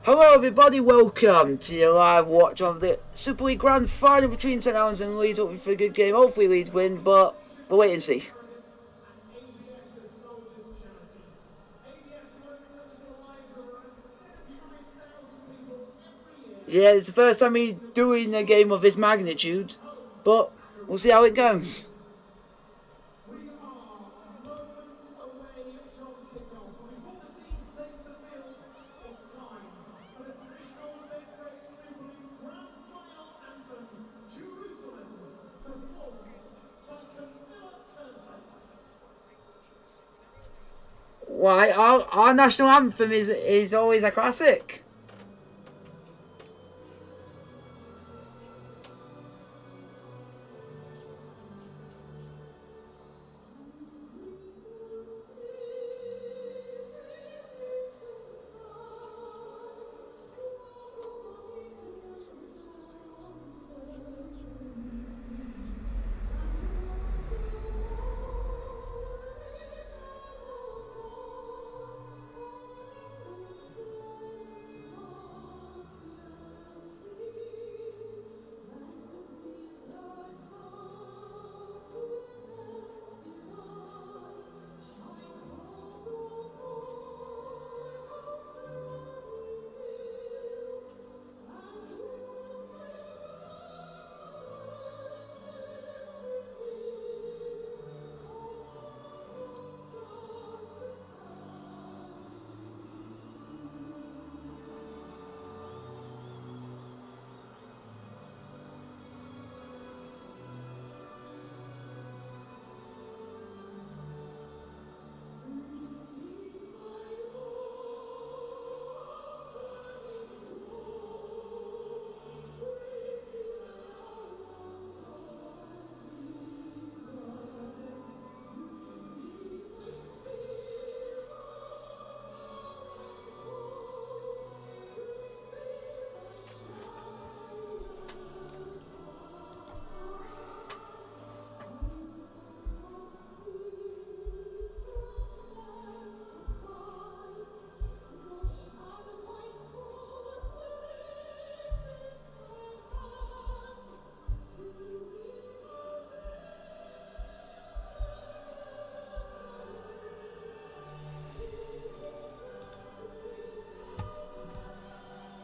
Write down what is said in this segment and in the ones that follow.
Hello everybody, welcome to your live watch of the Super League Grand Final between St Helens and Leeds. Hopefully for a good game, hopefully Leeds win, but we'll wait and see. Yeah, it's the first time we're doing a game of this magnitude, but we'll see how it goes. Why? Our national anthem is always a classic.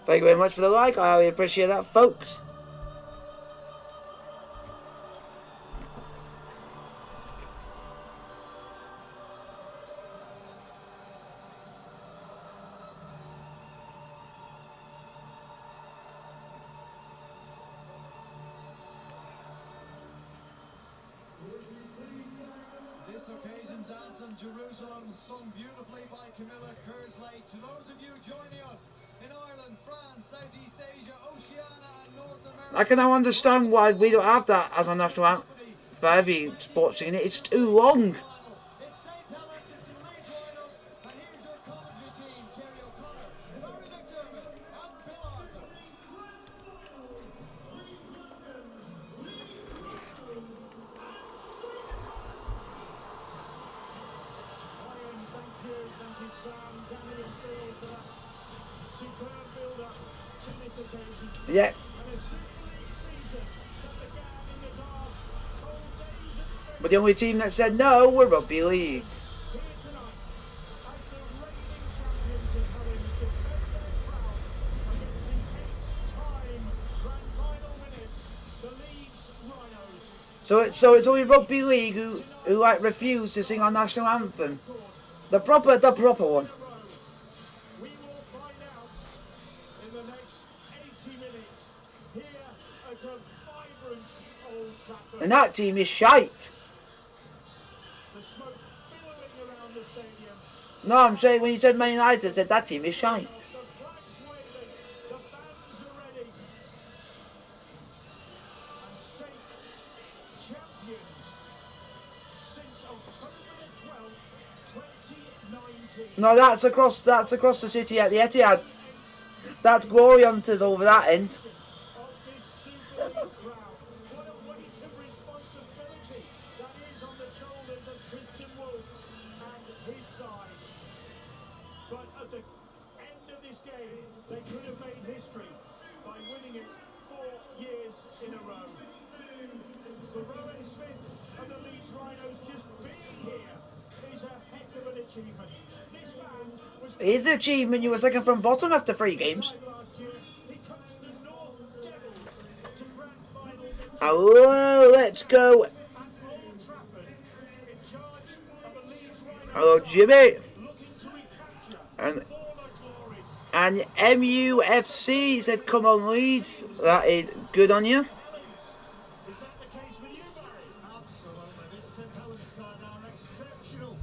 Thank you very much for the like, I really appreciate that, folks. This occasion's anthem, Jerusalem, sung beautifully by Camilla Kersley. To those of you joining us in Ireland, France, Southeast Asia, Oceania and North America. I can now understand why we don't have that as our national anthem for every sports unit. It's too long. It's St Helens, it's the Leeds Rhinos, and here's your commentary team, Terry O'Connor, Barry McDermott, and Bill Arthur. Thank you, Sam, Danny and Phil, for that superb build-up to this occasion. Yeah. And a Super League season that began in the dark, cold days of But the only team that said no were Rugby League. here tonight, as the reigning champions St Helens defend their crown against the 8-time Grand Final winners, the Leeds Rhinos. So it's only Rugby League who like refuse to sing our national anthem. The proper one. We will find out in the next 80 minutes here at a vibrant Old Trafford. And that team is shite. The smoke billowing around the stadium. No, I'm saying when you said Man United, I said that team is shite. The flag's waving. The fans are ready. And Saints champions since October the 12th, 2019. No, that's across the city at the Etihad. That's Glory Hunters over that end. Of this Super League crowd. What a weight of responsibility that is on the shoulders of Christian Wolf and his side. But at the end of the this game, they could have made history by winning it 4 years in a row. For Rowan Smith and the Leeds Rhinos, just being here is a heck of an achievement. This man was It is an achievement. You were second from bottom after 3 games. last year. He coached the North Devils to grand final victory Hello, let's go. at Old Trafford in charge of a Leeds Rhinos Hello, Jimmy. looking to recapture And former glories. and MUFC said, "Come on, Leeds." That is good on you. Is that the case with you, Barry? Absolutely. This St Helens side are exceptional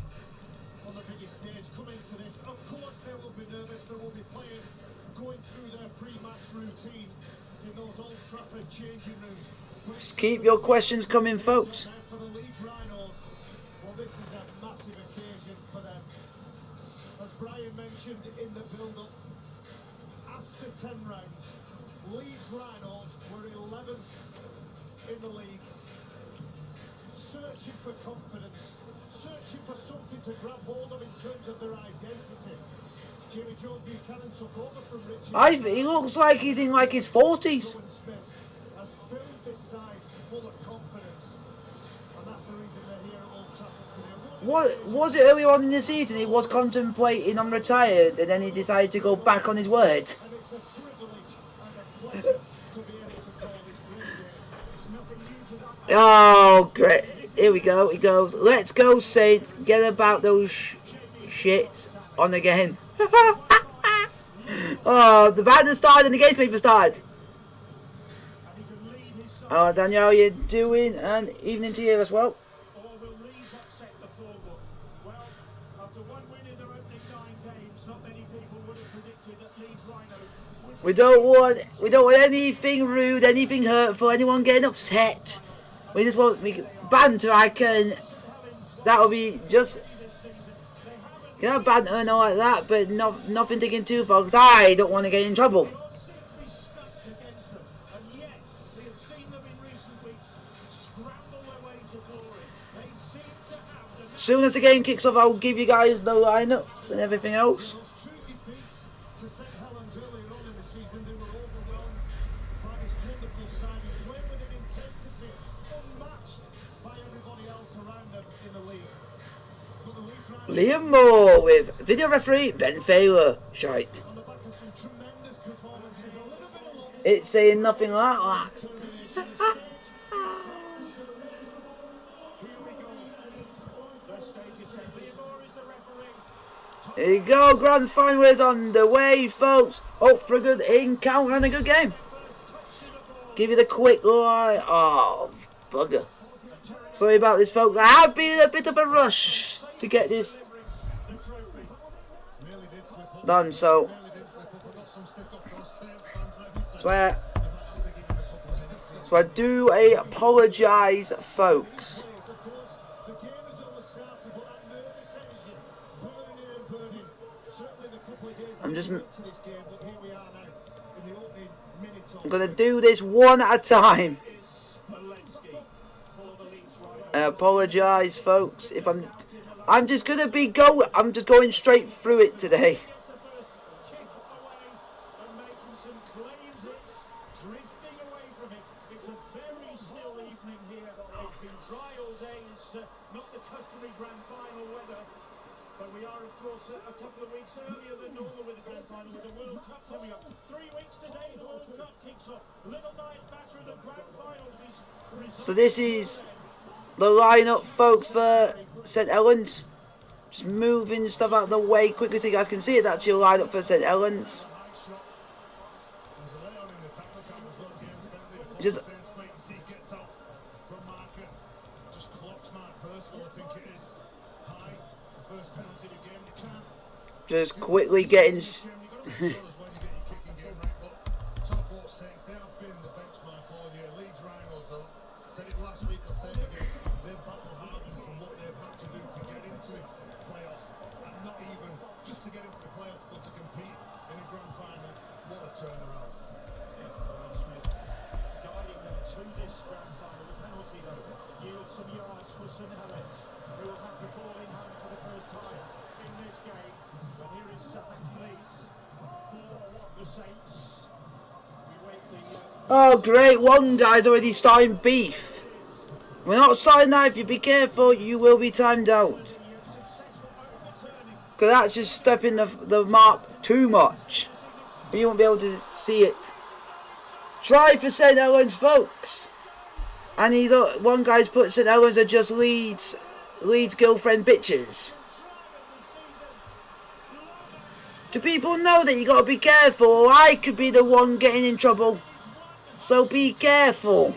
on the biggest stage. Come into this. Of course, they will be nervous. There will be players going through their pre-match routine in those Old Trafford changing rooms. But Just keep your questions coming, folks. now for the Leeds Rhinos, well, this is a massive occasion for them. As Brian mentioned in the build-up, after 10 rounds, Leeds Rhinos were 11th in the league, searching for confidence, searching for something to grab hold of in terms of their identity. Jamie Jones Buchanan took over from Richard. He looks like he's in like his 40s. Rowan Smith has filled this side full of confidence, and that's the reason they're here at Old Trafford today. What was it earlier on in the season? He was contemplating on retired, and then he decided to go back on his word. And it's a privilege and a pleasure to be able to call this great game. It's nothing new to that. Oh, great! Here we go. He goes. Let's go, Saints. Get about those shits on again. Oh, the band has started and the game's even started. And he can lead his side, Oh, Daniel, how you doing? And evening to you as well. or will Leeds upset the forward? Well, after one win in their opening 9 games, not many people would have predicted that Leeds Rhinos would We don't want anything rude, anything hurtful, anyone getting upset. We just want banter. I can. That'll be just. Get a banter and all like that, but nothing taken too far, because I don't want to get in trouble. be stuck against them. And yet, we have seen them in recent weeks scramble their way to glory. They seem to have the As soon as the game kicks off, I'll give you guys the lineups and everything else. Those 2 defeats to St Helens earlier on in the season, they were overwhelmed by this wonderful side who played with an intensity unmatched by everybody else around them in the league. But the Leeds Rhinos, Liam Moore with video referee Ben Fowler. Shite. on the back of some tremendous performances, a little bit along It's saying nothing like that. the termination stage. Here we go. The stage is set. Liam Moore is the referee. Here you go, grand final is on the way, folks. Hope for a good encounter and a good game. Give you the quick line. Oh, bugger. Sorry about this, folks. I have been in a bit of a rush to get this The trophy. Nearly did slip up. done, so Nearly did slip up. I got some stick off those Saints fans, let me tell so I do apologise, folks. Of course, the game has only started, but that nervous energy burning and burning. Certainly the couple of days I'm just- to this game, but here we are now in the opening minute of I'm gonna do this one at a time. Walensky for the Leeds Rhinos. I apologise, folks. If I'm just gonna I'm just going straight through it today. Kick away and making some claims. It's drifting away from it. It's a very still evening here. It's been dry all day. It's not the customary grand final weather. But we are, of course, a couple of weeks earlier than normal with the grand final, with the World Cup coming up. 3 weeks today, the World Cup kicks off. Little night batter of the grand final. So this is the lineup, folks, for St Helens. Just moving stuff out of the way quickly so you guys can see it. That's your lineup for St Helens. There's a layout in the tackle cam as well, James Bentley. Before Just- the Saints play, you see he gets out from marker. Just clocks Mark Percival, I think it is. High. The first penalty of the game. They can't. Just quickly getting. You've got to be sure as well you get your kicking game right. But talk about Saints, they have been the benchmark all year. Leeds Rhinos, though, said it last week, I'll say it again. They've battle hardened from what they've had to do to get into the playoffs. And not even just to get into the playoffs, but to compete in a grand final. What a turnaround. Smith guiding them to this grand final. The penalty, though, yields some yards for St Helens, who will have the ball in hand for the first time in this game. But here is Leeds for Oh great, one guy's already starting beef. We're not starting that. If you be careful, you will be timed out. Because that's just stepping the mark too much. But you won't be able to see it. Try for St Helens, folks. And one guy's put St Helens are just Leeds girlfriend bitches. Do people know that you gotta be careful, or I could be the one getting in trouble? So be careful.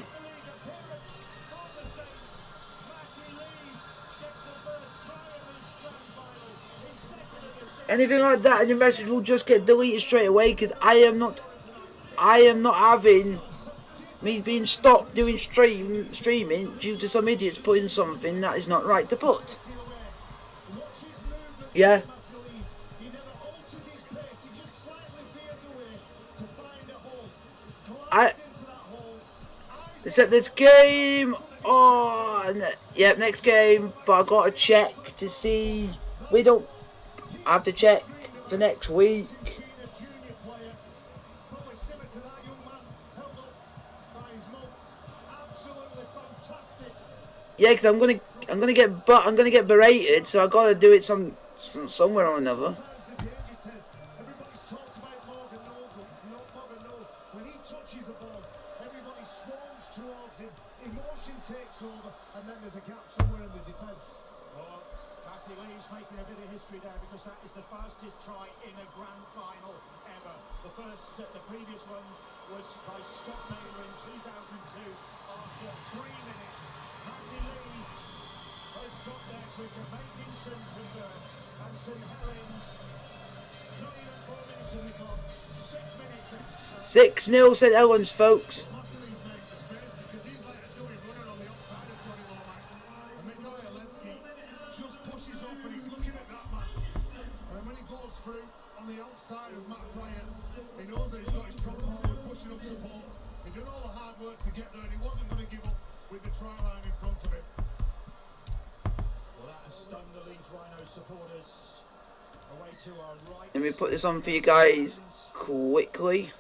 Anything like that and your message will just get deleted straight away, because I am not having me being stopped doing streaming due to some idiots putting something that is not right to put. Yeah. Except this game on. Yep, next game. But I got to check to see. I have to check for next week. Yeah, because I'm gonna get berated, so I gotta do it somewhere or another. Six 0 St Helens, folks. Let me put this on for you guys quickly.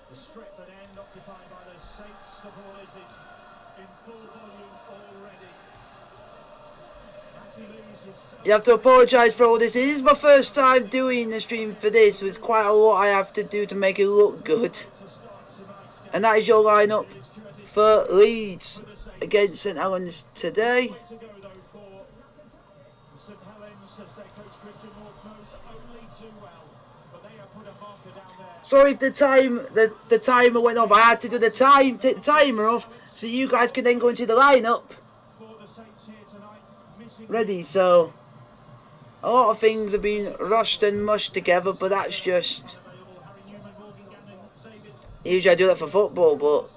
You have to apologise for all this. It is my first time doing the stream for this, so it's quite a lot I have to do to make it look good. And that is your lineup for Leeds against St Helens today. Sorry if the timer went off. I had to do take the timer off so you guys can then go into the lineup ready. So a lot of things have been rushed and mushed together, but that's just usually I do that for football, but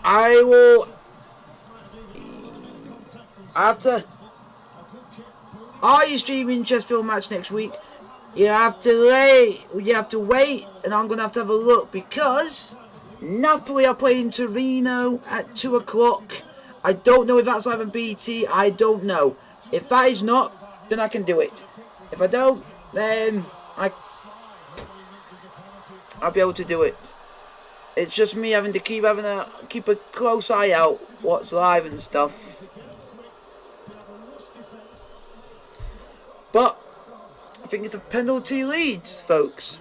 I will. Are you streaming Chesterfield match next week? You have to wait, and I'm gonna have to have a look because Napoli are playing Torino at 2 o'clock. I don't know if that's live on BT. I don't know. If that is not, then I can do it. If I don't, then I'll be able to do it. It's just me having to keep a close eye out what's live and stuff. But I think it's a penalty Leeds, folks.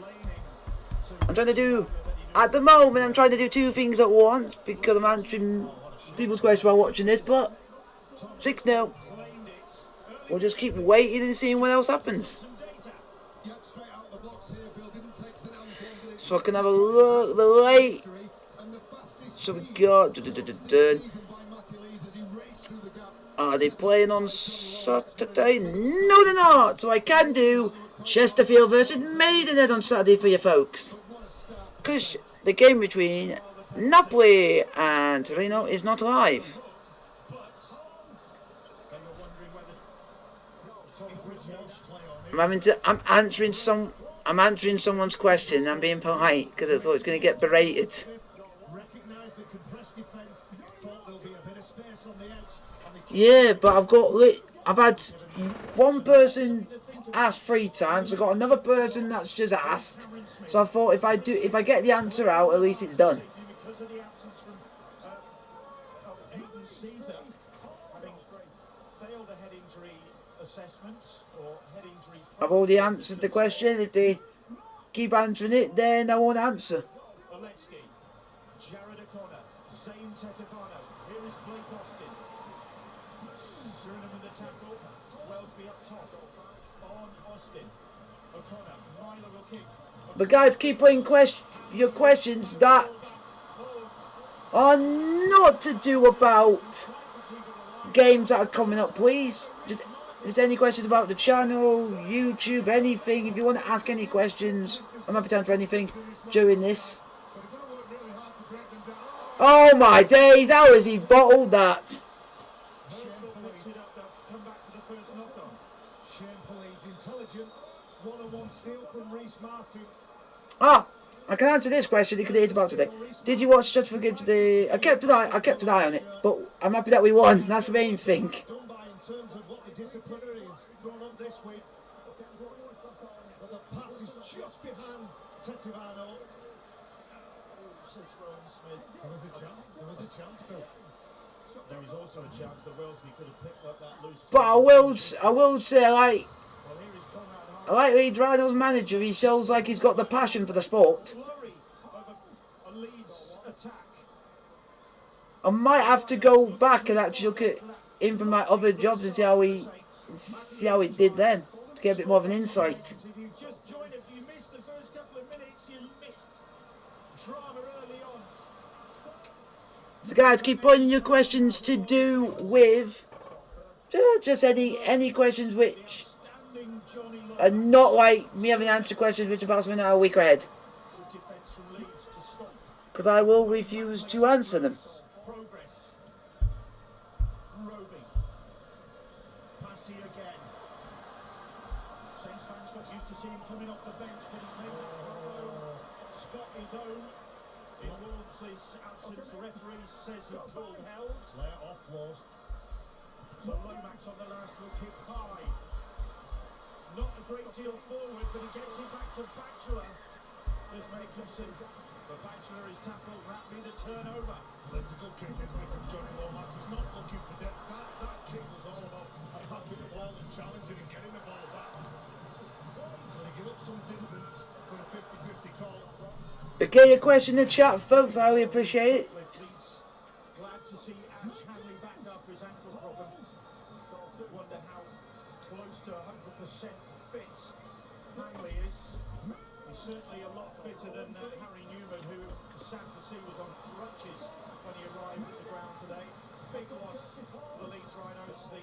At the moment I'm trying to do two things at once because I'm answering people's questions while watching this, but 6-0. We'll just keep waiting and seeing what else happens. So I can have a look at the late. So we got. Are they playing on Saturday? No, they're not. So I can do Chesterfield versus Maidenhead on Saturday for you folks. Because the game between Napoli and Torino is not live. I'm answering someone's question. I'm being polite because I thought it was going to get berated. Yeah, but I've had one person ask 3 times. I've got another person that's just asked. So I thought if I get the answer out, at least it's done. I've already answered the question. If they keep answering it, then I won't answer. But guys, keep putting your questions that are not to do about games that are coming up, please. Just any questions about the channel, YouTube, anything. If you want to ask any questions, I'm happy to answer anything during this. Oh my days, how has he bottled that? Ah, I can answer this question because it is about today. Did you watch Stretford game today? I kept an eye on it, but I'm happy that we won. That's the main thing. There is also a chance that Wellesby could have picked up that loose. But I will say I like Leeds Rhinos manager. He shows like he's got the passion for the sport. I might have to go back and actually look at him from my other jobs and see how he did then to get a bit more of an insight. If you just joined, if you missed the first couple of minutes, you missed drama early on. So guys, keep putting your questions to do with just any questions which are not like me having answered questions which are about something that are a week ahead. Because I will refuse to answer them. So Lomax on the last will kick high. Not a great deal forward, but he gets it back to Bachelor. There's Makinson. But Bachelor is tackled, that be the turnover. That's a good kick, isn't it, from Johnny Lomax? He's not looking for depth. That kick was all about attacking the ball and challenging and getting the ball back. So they give up some distance for a 50-50 call. But get your question in the chat, folks. I really appreciate it. Glad to see Ash Hanley back after his ankle problem. Wonder how close to 100% fit Hanley is. He's certainly a lot fitter than Harry Newman, who, sad to see, was on crutches when he arrived at the ground today. Big loss for the Leeds Rhinos, the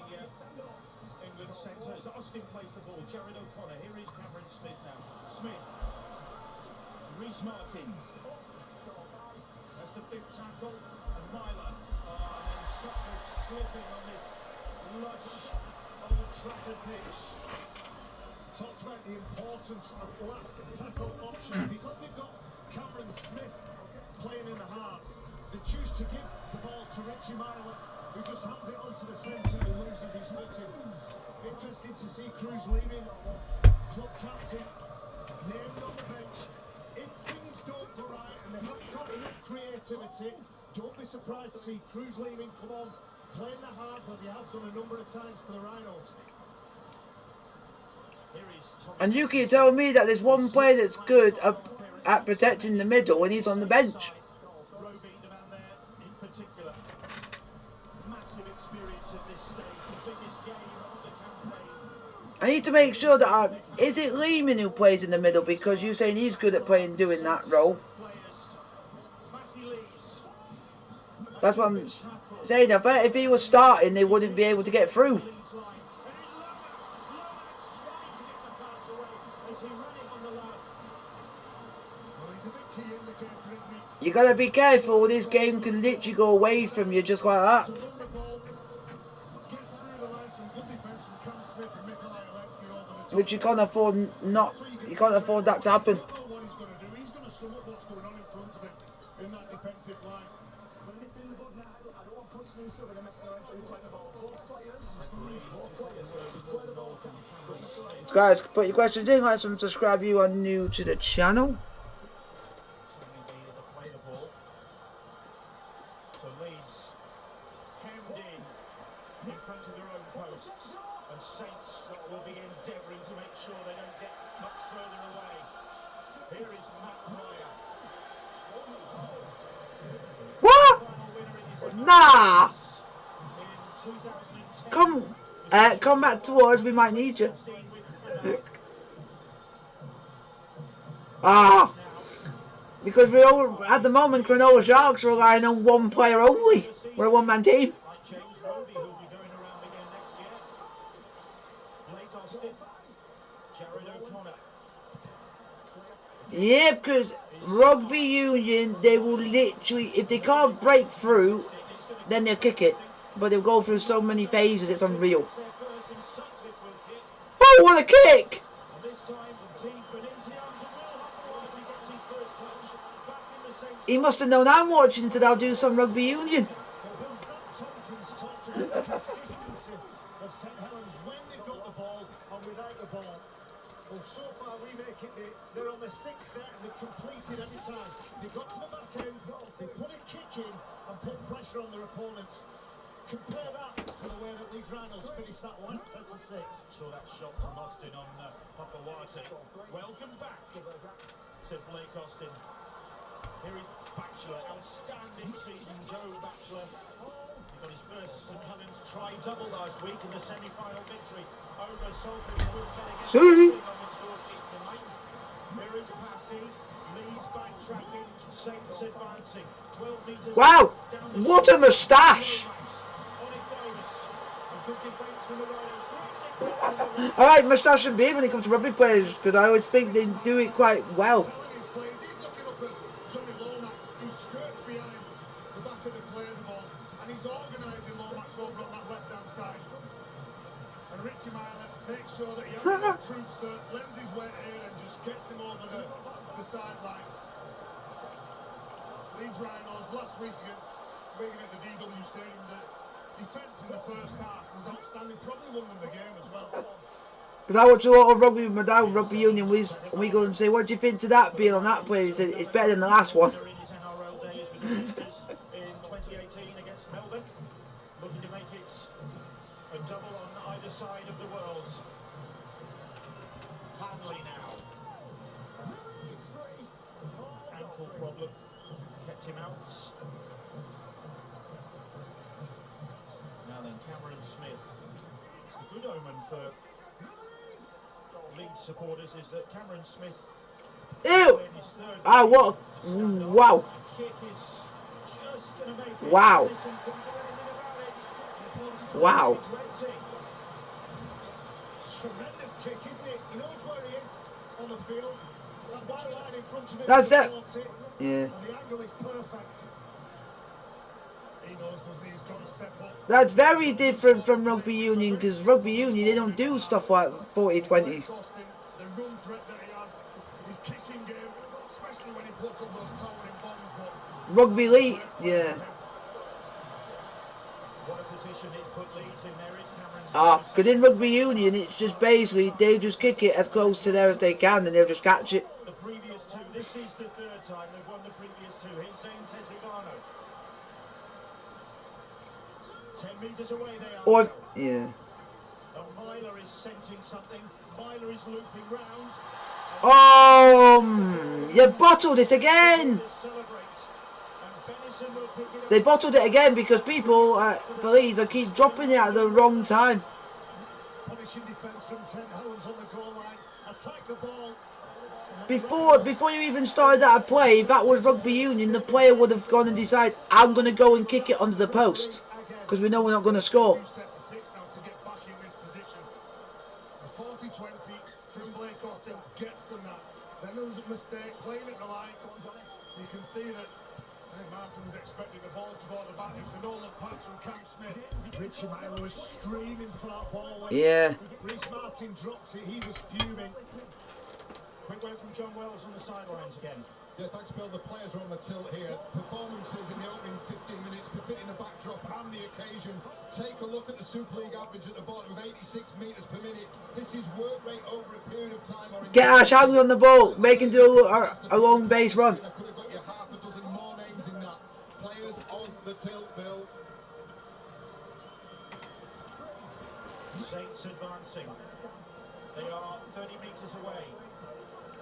England centre. As Austin plays the ball, Jared O'Connor. Here is Cameron Smith now. Smith. Reece Martins. That's the 5th tackle. And Myler. And then Sutcliffe slipping on this lush Old Trafford pitch. Talked about the importance of last tackle options because they've got Cameron Smith playing in the halves. They choose to give the ball to Richie Myler, who just hands it onto the centre and loses his footing. Interesting to see Cruz leaving, club captain, named on the bench. If things don't go right and they haven't got enough creativity, don't be surprised to see Cruz leaving. Come on, playing the halves as he has done a number of times for the Rhinos. And you keep telling me that there's one player that's good at protecting the middle when he's on the bench. Roby, the man there in particular. Massive experience at this stage, the biggest game of the campaign. I need to make sure that is it Lehman who plays in the middle, because you're saying he's good at doing that role. That's what I'm saying. I bet if he was starting, they wouldn't be able to get through. You gotta be careful. This game can literally go away from you just like that. which you can't afford not. You can't afford that to happen. I don't know what he's going to do. He's going to sum up what's going on in front of him in that defensive line. But if in the book now, I don't want pushing and shoving and messing around playing the ball. Both players play the ball. So guys, put your questions in, like and subscribe if you are new to the channel. Play the ball. So Leeds hemmed in front of their own posts, and Saints will be endeavouring to make sure they don't get much further away. Here is Matt Pryor. What? Final winner in his Nah. in 2010. Come back towards. We might need you. Because we all at the moment, Cronulla Sharks are relying on one player only. We're a one-man team. Like James Roby, who'll be going around again next year. Blake Austin, Jared O'Connor. Yeah, because rugby union, they will literally, if they can't break through, then they'll kick it. But they'll go through so many phases, it's unreal. Their first and Sutcliffe will kick. Oh, what a kick! And this time, deep and into the arms of Will Hutton. He gets his first touch. Back in the Saints. He must have known I'm watching, said I'll do some rugby union. Well, Tompkins talked about the consistency of St Helens when they've got the ball and without the ball. Well, so far we make it, they're on the sixth set and they've completed every time. They got to the back end, they put a kick in and put pressure on their opponents. Compare that to the way that Leeds Rhinos finished that last set of six. Saw that shot from Austin on Papawati. Welcome back, said Blake Austin. Here is Batchelor, outstanding season, Joe Batchelor. He got his first St Helens try-double last week in the semi-final victory over Salford. See? On the score sheet tonight. There is passes, Leeds backtracking, Saints advancing. 12 metres. Wow, what a moustache! On it goes. A good defence from the Rhinos. Great defence. Alright, moustache should be when it comes to rugby players, because I always think they do it quite well. Telling his players, he's looking up at Johnny Lomax, who skirts behind the back of the play of the ball, and he's organising Lomax over on that left-hand side. And Richie Myler makes sure that he has enough troops that lends his weight here and just gets him over the sideline. Leeds Rhinos last week against Wigan at the DW Stadium, the defence in the first half was outstanding, probably won them the game as well. Because I watch a lot of rugby with my dad, rugby union, we go and say, what do you think to that being on that play? He said, it's better than the last one. In his NRL days with the Roosters in 2018 against Melbourne, looking to make it a double on either side of the world. Hanley now. Ankle problem kept him out. Now then, Cameron Smith. It's a good omen for Leeds supporters is that Cameron Smith Ew! in his third Ah, what? Wow. kick is just going to make it. Wow. Henderson couldn't do anything about it. Wow. Tremendous kick, isn't it? He knows where he is on the field. That white line in front of him. That's it. Yeah. Yeah. And the angle is perfect. He knows, doesn't he? He's got to step up. That's very different from rugby union, because rugby union, they don't do stuff like 40-20. Austin, the run threat that he has, his kicking game, especially when he puts up those towering bombs. But Rugby league, yeah. What a position it's put Leeds in there is Cameron Smith. Because in rugby union, it's just basically, they just kick it as close to there as they can, and they'll just catch it. The previous two, this is the third time they've won the previous two. Here's Zane Tetigano. 10 metres away they are. Or, yeah. And Myler is sensing something. Myler is looping round. You bottled it again! They bottled it again because people for Leeds they keep dropping it at the wrong time. punishing defence from St Helens on the goal line. Attack the ball. Before you even started that play, if that was rugby union, the player would have gone and decided, I'm going to go and kick it onto the post. Because we know we're not going to score. Set to 6 now to get back in this position. A 40-20 from Blake Austin gets them that. Then there was a mistake playing at the line. You can see that think Martin's expecting the ball to go at the back. It's the no-look pass from Cam Smith. Richie Milo was screaming for that ball. When Yeah. Reece Martin dropped it, he was fuming. Quick word from John Wells on the sidelines again. Yeah, thanks, Bill. The players are on the tilt here. Performances in the opening 15 minutes befitting the backdrop and the occasion. Take a look at the Super League average at the bottom of 86 metres per minute. This is work rate over a period of time. Get Ash Hanley on the ball. Make him do a long base run. I could have got you half a dozen more names in that. Players on the tilt, Bill. Saints advancing. They are 30 metres away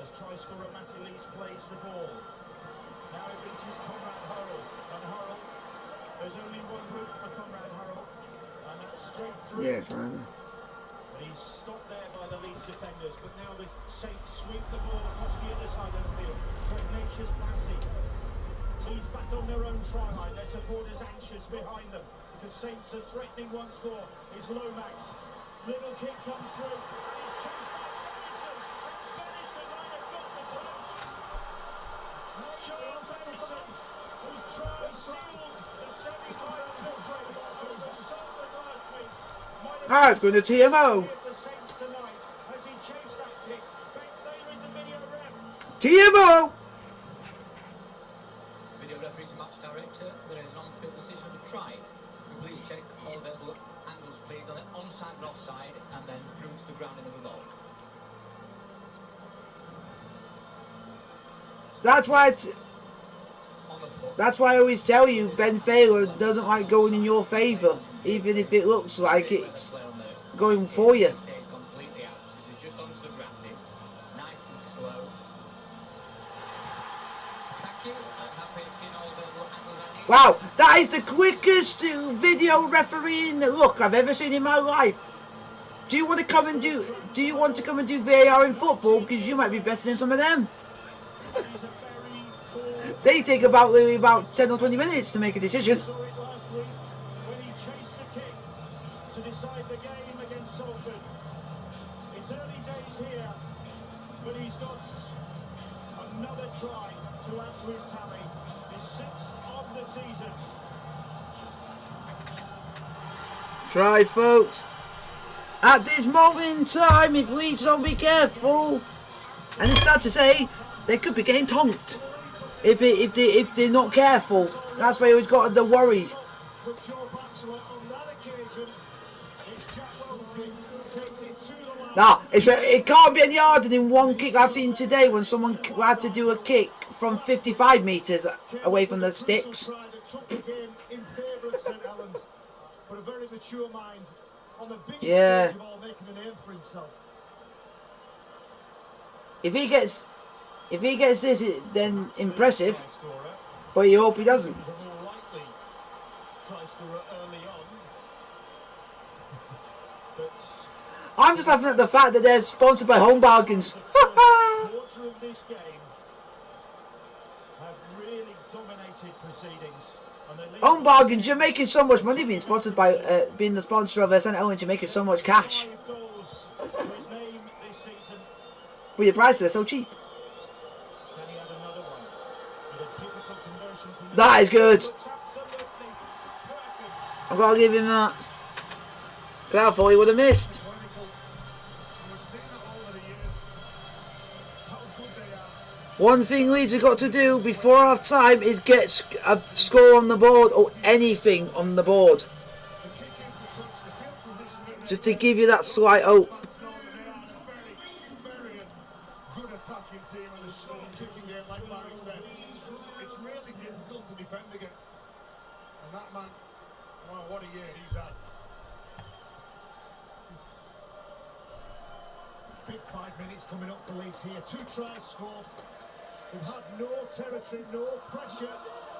as try scorer Matty Leeds plays the ball. Now it reaches Conrad Hurrell. And Hurrell, there's only one route for Conrad Hurrell, and that's straight through. Yeah, fine. He's stopped there by the Leeds defenders, but now the Saints sweep the ball across the other side of the field. Ignatius passing. Leeds back on their own try line. Their supporters anxious behind them because Saints are threatening once more. It's Lomax. Little kick comes through, and it's chased by Benison. And Benison might have got the touch. Charles Benison, whose try sealed the semi-final victory over Salford last week. Ah, it's going to TMO. The Saints tonight as he chased that kick. There is a video ref. TMO. Video referee to match director. There is an on-field decision of a try. Please check all available angles, please, on the onside and offside, and then through to the grounding of the ball. That's why. On the foot. That's why I always tell you, Ben Taylor doesn't like going in your favour, even if it looks like it's Play on the going for you. stays completely out. This is just onto the grounding. Nice and slow. Thank you. I'm happy to see all available angles and angles. Wow, that is the quickest video refereeing look I've ever seen in my life. Do you want to come and do? Do you want to come and do VAR in football? Because you might be better than some of them. He's a very cool. They take about 10 or 20 minutes to make a decision. Saw it last week when he chased the kick to decide the game against Salford. It's early days here, but he's got another try to add to his tally. His sixth of the season. Try, folks. At this moment in time, if Leeds don't be careful, and it's sad to say, they could be getting tonked if they're not careful. That's why we've got the worry. But Joe Bachelor on that occasion, it's Jack Wells takes it to the line. It can't be any harder than one kick I've seen today when someone had to do a kick from 55 metres away from the sticks. Try that took the game in favour of St Helens, but a very mature mind on the biggest Yeah. stage of all, making a name for himself. If he gets this, then impressive. Try scorer. But you hope he doesn't. He was a more likely try scorer early on. But I'm just laughing at the fact that they're sponsored by Home Bargains. the first quarter of this game have really dominated proceedings. And they lead Home Bargains, you're making so much money being sponsored by being the sponsor of St Helens. You're making so much cash. 5 goals to his name this season. But your prices are so cheap. Can he add another one? With a difficult conversion from the That is good. looks absolutely perfect. I've got to give him that. 'Cause I thought he would have missed. Clinical. We've seen it over the years. How good they are. One thing Leeds have got to do before half time is get a score on the board or anything on the board. The kick into touch, the field position. Just to give you that slight hope. They are a very good attacking team and a strong kicking game, like Barry said. It's really difficult to defend against. And that man, wow, what a year he's had. Big 5 minutes coming up for Leeds here. 2 tries scored. They've had no territory, no pressure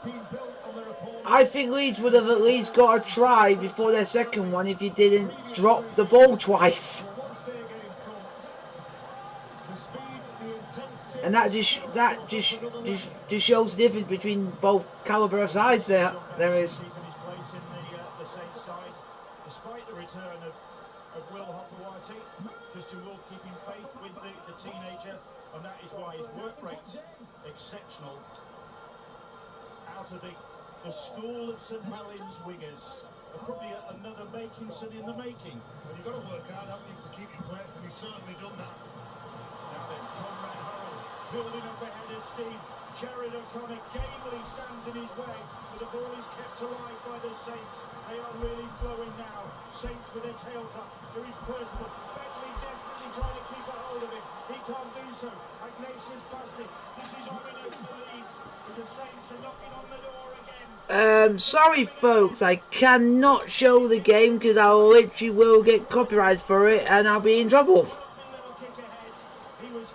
being built on their opponent. I think Leeds would have at least got a try before their second one if you didn't drop the ball twice. So once they get in front, the speed, the intensity, And that just shows the difference between both calibre of sides there is. keeping his place in the Saints side, despite the return of Will Hopper-Whitey. Christian Wolf keeping faith with the teenager, and that is why his work rate's exceptional. out of the school of St Helens wingers. Probably another Makinson in the making. Well, you've got to work hard, haven't you, to keep your place, and he's certainly done that. Now then, Conrad Hurrell building up ahead of steam. Jared O'Connor gamely stands in his way, but the ball is kept alive by the Saints. They are really flowing now. Saints with their tails up. There is Percival. Bentley desperately trying to keep a hold of it. He can't do so. Ignatius past it. This is ominous for Leeds, but the Saints are knocking on the door again. Sorry folks, I cannot show the game because I literally will get copyright for it and I'll be in trouble.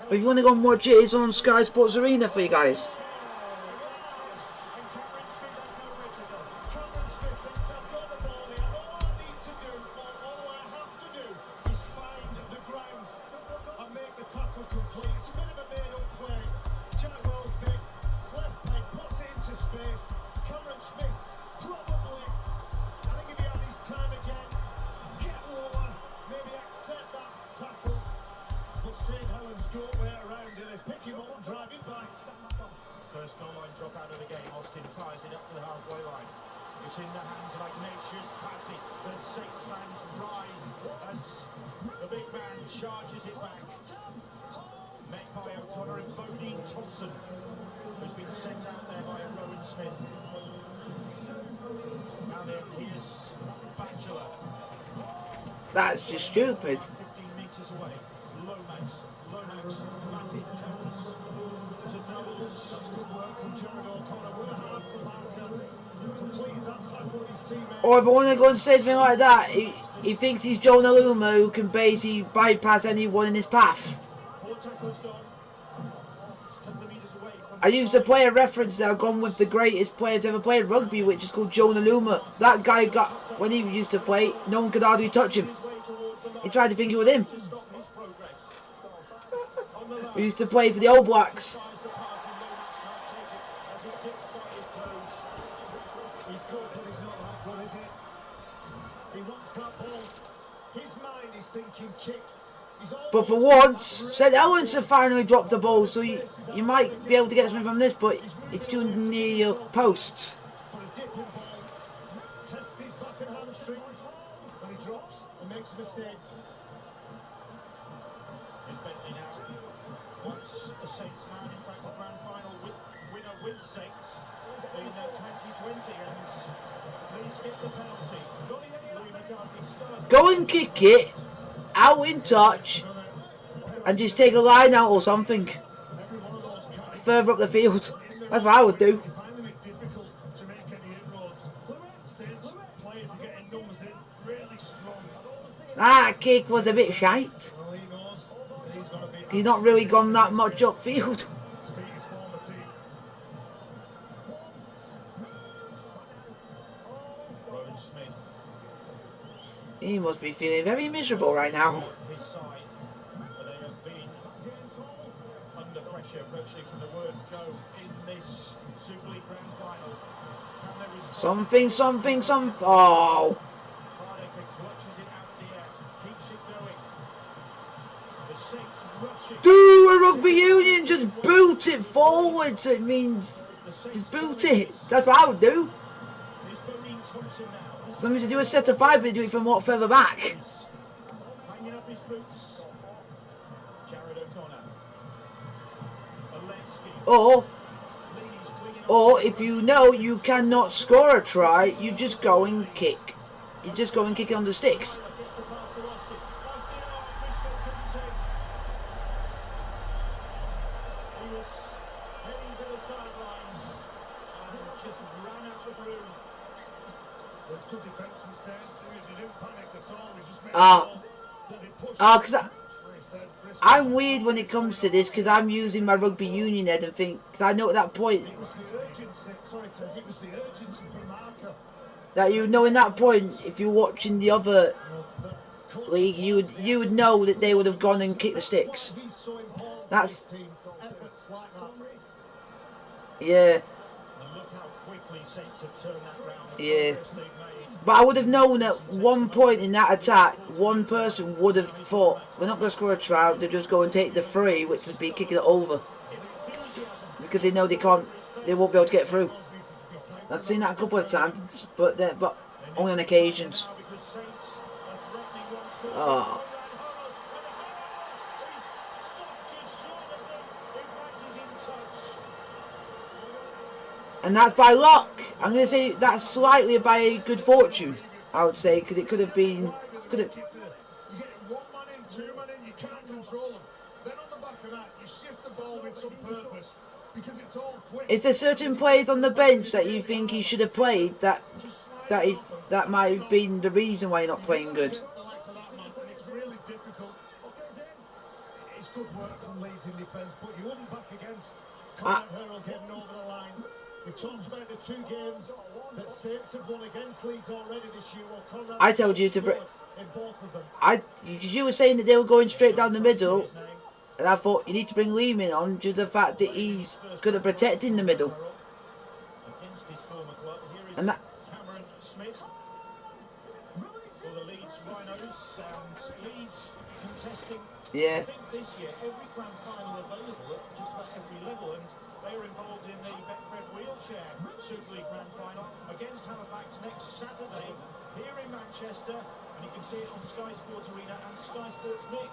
But if you want to go and watch it, it's on Sky Sports Arena for you guys. St Helens got way around it. They pick him up and drive it back. First goal line drop out of the game. Austin fires it up to the halfway line. It's in the hands of Ignatius Passy. The Saints fans rise as the big man charges it back. Met by O'Connor and Bodine Thompson, who's been sent out there by a Rowan Smith. Now then, here's Bachelor. That's just stupid. 15 metres away. Lomax, Matty comes to Knowles. That's good work from Jared O'Connor. Work hard for Markham. Completed that tackle with his teammate. Or if I want to go and say something like that, he thinks he's Joe Naluma who can basically bypass anyone in his path. 4 tackles gone. It's 10 metres away from I used to play a reference that I've gone with the greatest player to ever play rugby, which is called Joe Naluma. That guy got, when he used to play, no one could hardly touch him. He tried to think it was him. He used to play for the All Blacks. He's good, but he's not that good, is he? He wants that ball. His mind is thinking kick. But for once, St Helens have finally dropped the ball, so you might be able to get something from this, but it's too near your posts. But a dipping ball tests his back and hamstrings, and he drops and makes a mistake. Here's Bentley now. Once a Saints man, in fact a grand final winner with Saints in 2020, and Leeds get the penalty. Louis McCarthy scores. Go and kick it out in touch and just take a line out or something further up the field. That's what I would do. Finding it difficult to make any inroads. Saints players are getting numbers in really strong. That kick was a bit shite. Well, he knows that he's got to be He's not really gone that much upfield. to beat his former team. Rowan Smith, He must be feeling very miserable right now. his side, but they have been under pressure virtually from the word go in this Super League grand final. Can they respond? Something. Oh. Hardacre clutches it out the air, keeps it going. The Saints rushing. Do a rugby union, just boot it forward. So it means just boot it. That's what I would do. Is Bodine Thompson now? Somebody to do a set of 5, but do it from what further back. Hanging up his boots. Jared O'Connor. Alevski. Or Leeds cleaning up. Or if you know you cannot score a try, you just go and kick. You just go and kick it on the sticks. Gets the pass to Austin. Austin, Briscoe couldn't take. He was heading for the sidelines and just ran out of room. That's good defence from Saints. They didn't panic at all. They just made Ah. the ball, but they pushed Because like I said, Briscoe I'm weird when it comes to this, because I'm using my rugby union head and think, because I know at that point, It was the urgency. Sorry, Tez. It was the urgency for Marker. that you know in that point, if you're watching the other league, you would know that they would have gone and kicked the sticks. He's so important. That's, for his team. Efforts like that. yeah. And look how quickly Saints have turned that round. The Yeah. progress they've made. But I would have known at one point in that attack, one person would have thought, we're not going to score a try, they'll just go and take the free, which would be kicking it over. Because they know they won't be able to get through. needs to be I've seen that a couple of times, but only on occasions. Oh. And that's by luck. I'm going to say that's slightly by good fortune, I would say, because it could have been... You get one man in, two man in, you can't control them. Then on the back of that, you shift the ball with some purpose, because it's all quick. Is there certain players on the bench that you think he should have played that might have been the reason why you're not playing good? It's really difficult. It's good work from Leeds in defence, but you wouldn't back against Conrad Hurrell getting over the line. We've talked about the 2 games that Saints have won against Leeds already this year. Well, Conrad I told you to in both of them. you were saying that they were going straight down the middle, and I thought you need to bring Lehman on due to the fact that he's good at protecting the middle. Against his former club. Here is And that, Cameron Smith for the Leeds Rhinos, and Leeds contesting. yeah. I think this year every grand final available at just about every level, and they are involved in the Betfred wheelchair Super League grand final against Halifax next Saturday here in Manchester, and you can see it on Sky Sports Arena and Sky Sports Mix.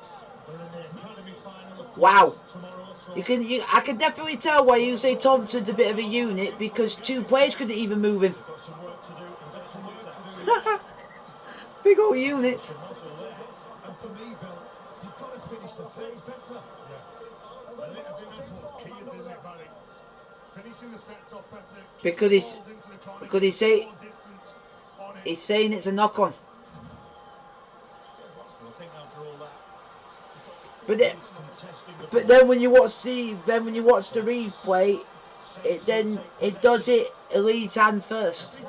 They're in the Academy final of Wow. tomorrow. So I can definitely tell why you say Thompson's a bit of a unit, because 2 players couldn't even move him. got some work to do. We've got some work to do. Big old unit. And for me, Bill, you've got to finish the sets better. Yeah. I think that's what key is, isn't it, Barry? Finishing the sets off better. Because he's saying it's a knock on. I think after all that, But then when you watch the replay, it does it Leeds hand first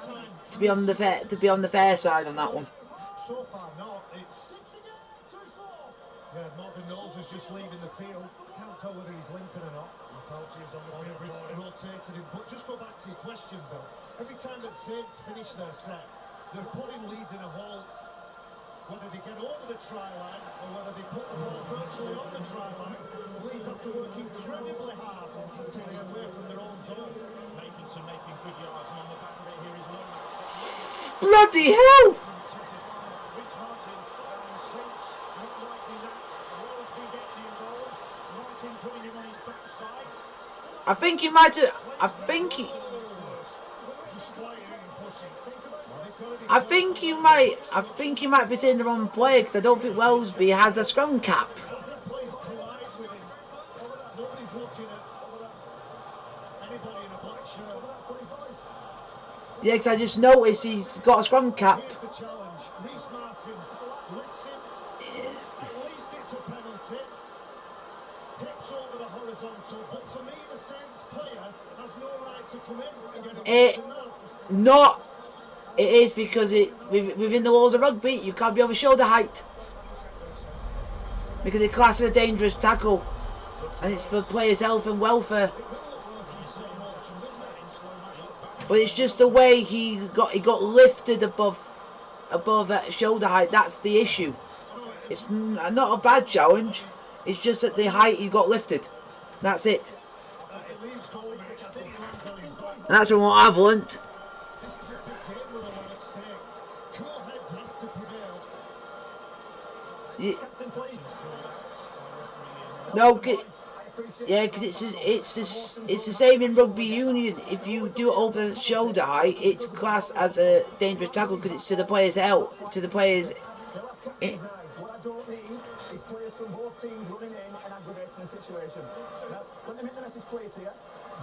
to be on the fair side on that one. So far, not. It's Marvin Knowles is just leaving the field. Can't tell whether he's limping or not. I told you he's on the field. Rotated him. But just go back to your question, Bill. Every time that Saints finish their set, they're putting Leeds in a hole. Whether they get over the try line or whether they put the ball virtually on the try line, Leeds have to work incredibly hard to take it away from their own zone. making good yards, and on the back of it here is Lomax. Bloody hell! Rich Martin, Saints not liking that. Wellsby getting involved. Martin putting him on his backside. I think he might have. I think he might be saying the wrong player, because I don't think Wellsby has a scrum cap. Players collide with him. Nobody's looking at anybody in a black shirt. Yeah, because I just noticed he's got a scrum cap. Here's the challenge. Reece Martin lifts him. At least it's a penalty. Hips over the horizontal. But for me, the Saints player has no right to come in and get It involved in that. not. It is because within the laws of rugby, you can't be over shoulder height, because it classes a dangerous tackle, and it's for players' health and welfare. But it's just the way he got lifted above that shoulder height. That's the issue. It's not a bad challenge. It's just that the height he got lifted. That's it. And that's from what I've learnt. This is a big game with a lot at stake. Cool heads have to prevail. No, yeah, because it's the same in rugby union. If you do it over the shoulder height, it's classed as a dangerous tackle because it's to the player's health, to the player's. What I don't need is players from both teams running in and aggravating the situation. Now, let me make the message clear to you.